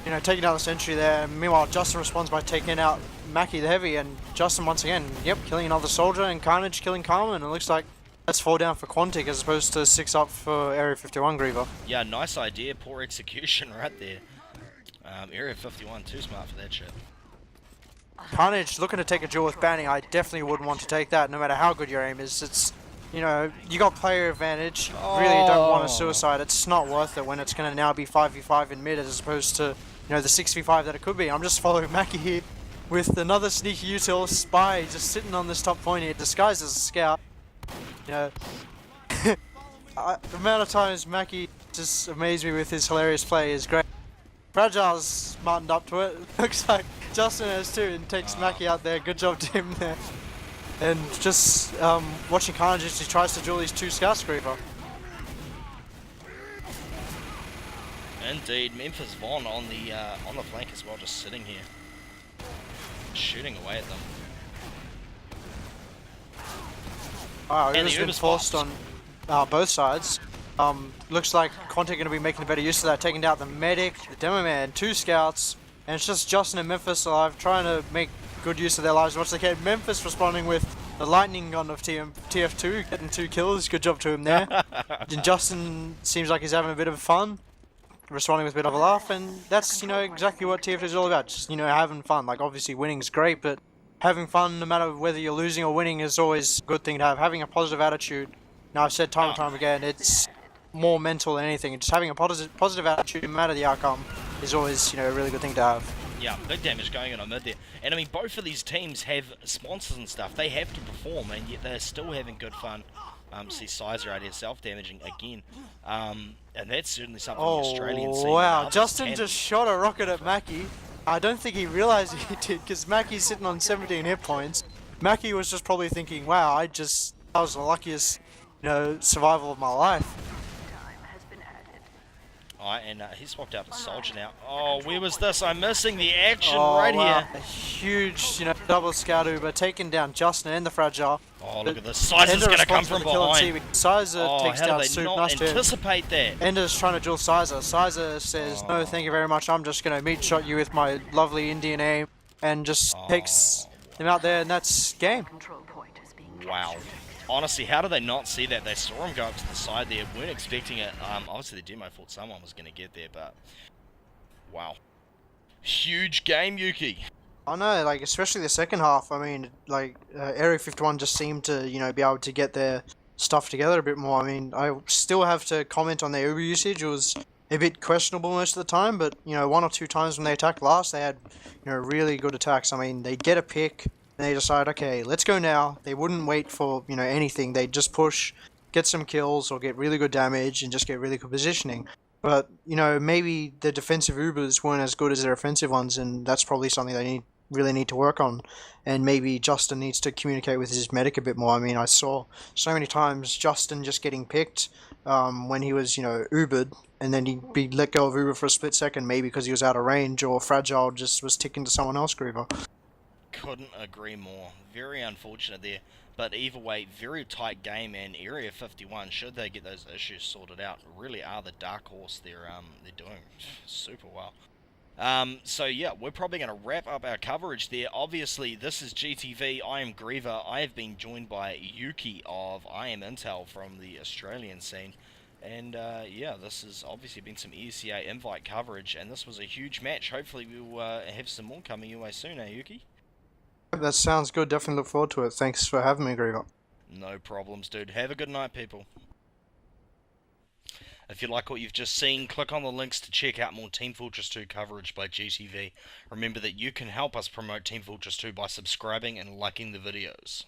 you know, taking out the sentry there. Meanwhile, Justin responds by taking out Mackie the Heavy, and Justin once again, yep, killing another soldier, and Carnage killing Carmen. It looks like that's 4 down for Quantic as opposed to 6 up for Area 51 Greaver. Yeah, nice idea, poor execution right there. Area 51, too smart for that shit. Carnage looking to take a duel with Banning. I definitely wouldn't want to take that, no matter how good your aim is. It's, you know, you got player advantage. Really don't want a suicide. It's not worth it when it's going to now be 5v5 in mid as opposed to, you know, the 6v5 that it could be. I'm just following Mackie here with another sneaky util spy just sitting on this top point here, disguised as a scout. You know, the amount of times Mackie just amazed me with his hilarious play is great. Fragile's smartened up to it. Looks like Justin has too and takes Mackie out there. Good job to him there. And just watching Carnage as he tries to duel these 2 scouts, Greaver. Indeed, Memphis Vaughn on the flank as well, just sitting here, shooting away at them. Wow, it has been forced on both sides. Looks like Quantic going to be making a better use of that, taking out the medic, the demo man, 2 scouts, and it's just Justin and Memphis alive, trying to make good use of their lives as much as they can. Memphis responding with the lightning gun of TF2, getting 2 kills. Good job to him there. And Justin seems like he's having a bit of fun, responding with a bit of a laugh, and that's, you know, exactly what TF2 is all about. Just, you know, having fun. Like, obviously winning's great, but having fun, no matter whether you're losing or winning, is always a good thing to have. Having a positive attitude. Now, I've said time and time again, it's more mental than anything. Just having a positive attitude, no matter the outcome, is always, you know, a really good thing to have. Yeah, big damage going on mid there. And I mean, both of these teams have sponsors and stuff. They have to perform, and yet they're still having good fun. See Sizer out here self-damaging again. And that's certainly something the Australian scene. Wow, Justin just shot a rocket at Mackie. I don't think he realised he did, because Mackie's sitting on 17 hit points. Mackie was just probably thinking, wow, that was the luckiest, you know, survival of my life. Alright, and he swapped out to Soldier now. Oh, where was this? I'm missing the action right here. A huge, you know, double scout Uber taking down Justin and the Fragile. Oh, look at this. Sizer's going to come from behind. Sizer takes down Soup. Nice to anticipate that. Ender's trying to duel Sizer. Sizer says, no, thank you very much. I'm just going to meat shot you with my lovely Indian aim. And just takes him out there, and that's game. Wow. Honestly, how did they not see that? They saw him go up to the side there, weren't expecting it. Obviously, the demo thought someone was going to get there, but wow. Huge game, Yuki. I know, like, especially the second half. I mean, like, Area 51 just seemed to, you know, be able to get their stuff together a bit more. I mean, I still have to comment on their Uber usage. It was a bit questionable most of the time, but you know, one or two times when they attacked last, they had, you know, really good attacks. I mean, they'd get a pick and they decide, okay, let's go now. They wouldn't wait for, you know, anything. They'd just push, get some kills or get really good damage and just get really good positioning. But you know, maybe the defensive Ubers weren't as good as their offensive ones, and that's probably something they really need to work on. And maybe Justin needs to communicate with his medic a bit more. I mean, I saw so many times Justin just getting picked when he was, you know, Ubered, and then he'd be let go of Uber for a split second, maybe because he was out of range or Fragile just was ticking to someone else, Greaver. Couldn't agree more. Very unfortunate there. But either way, very tight game, and Area 51, should they get those issues sorted out, really are the dark horse. They're doing super well. So yeah, we're probably going to wrap up our coverage there. Obviously, this is GTV. I am Greaver. I have been joined by Yuki of I Am Intel from the Australian scene. And yeah, this has obviously been some esea-i invite coverage, and this was a huge match. Hopefully we'll have some more coming your way soon, Yuki? That sounds good. Definitely look forward to it. Thanks for having me, Greaver. No problems, dude. Have a good night, people. If you like what you've just seen, click on the links to check out more Team Fortress 2 coverage by GTV. Remember that you can help us promote Team Fortress 2 by subscribing and liking the videos.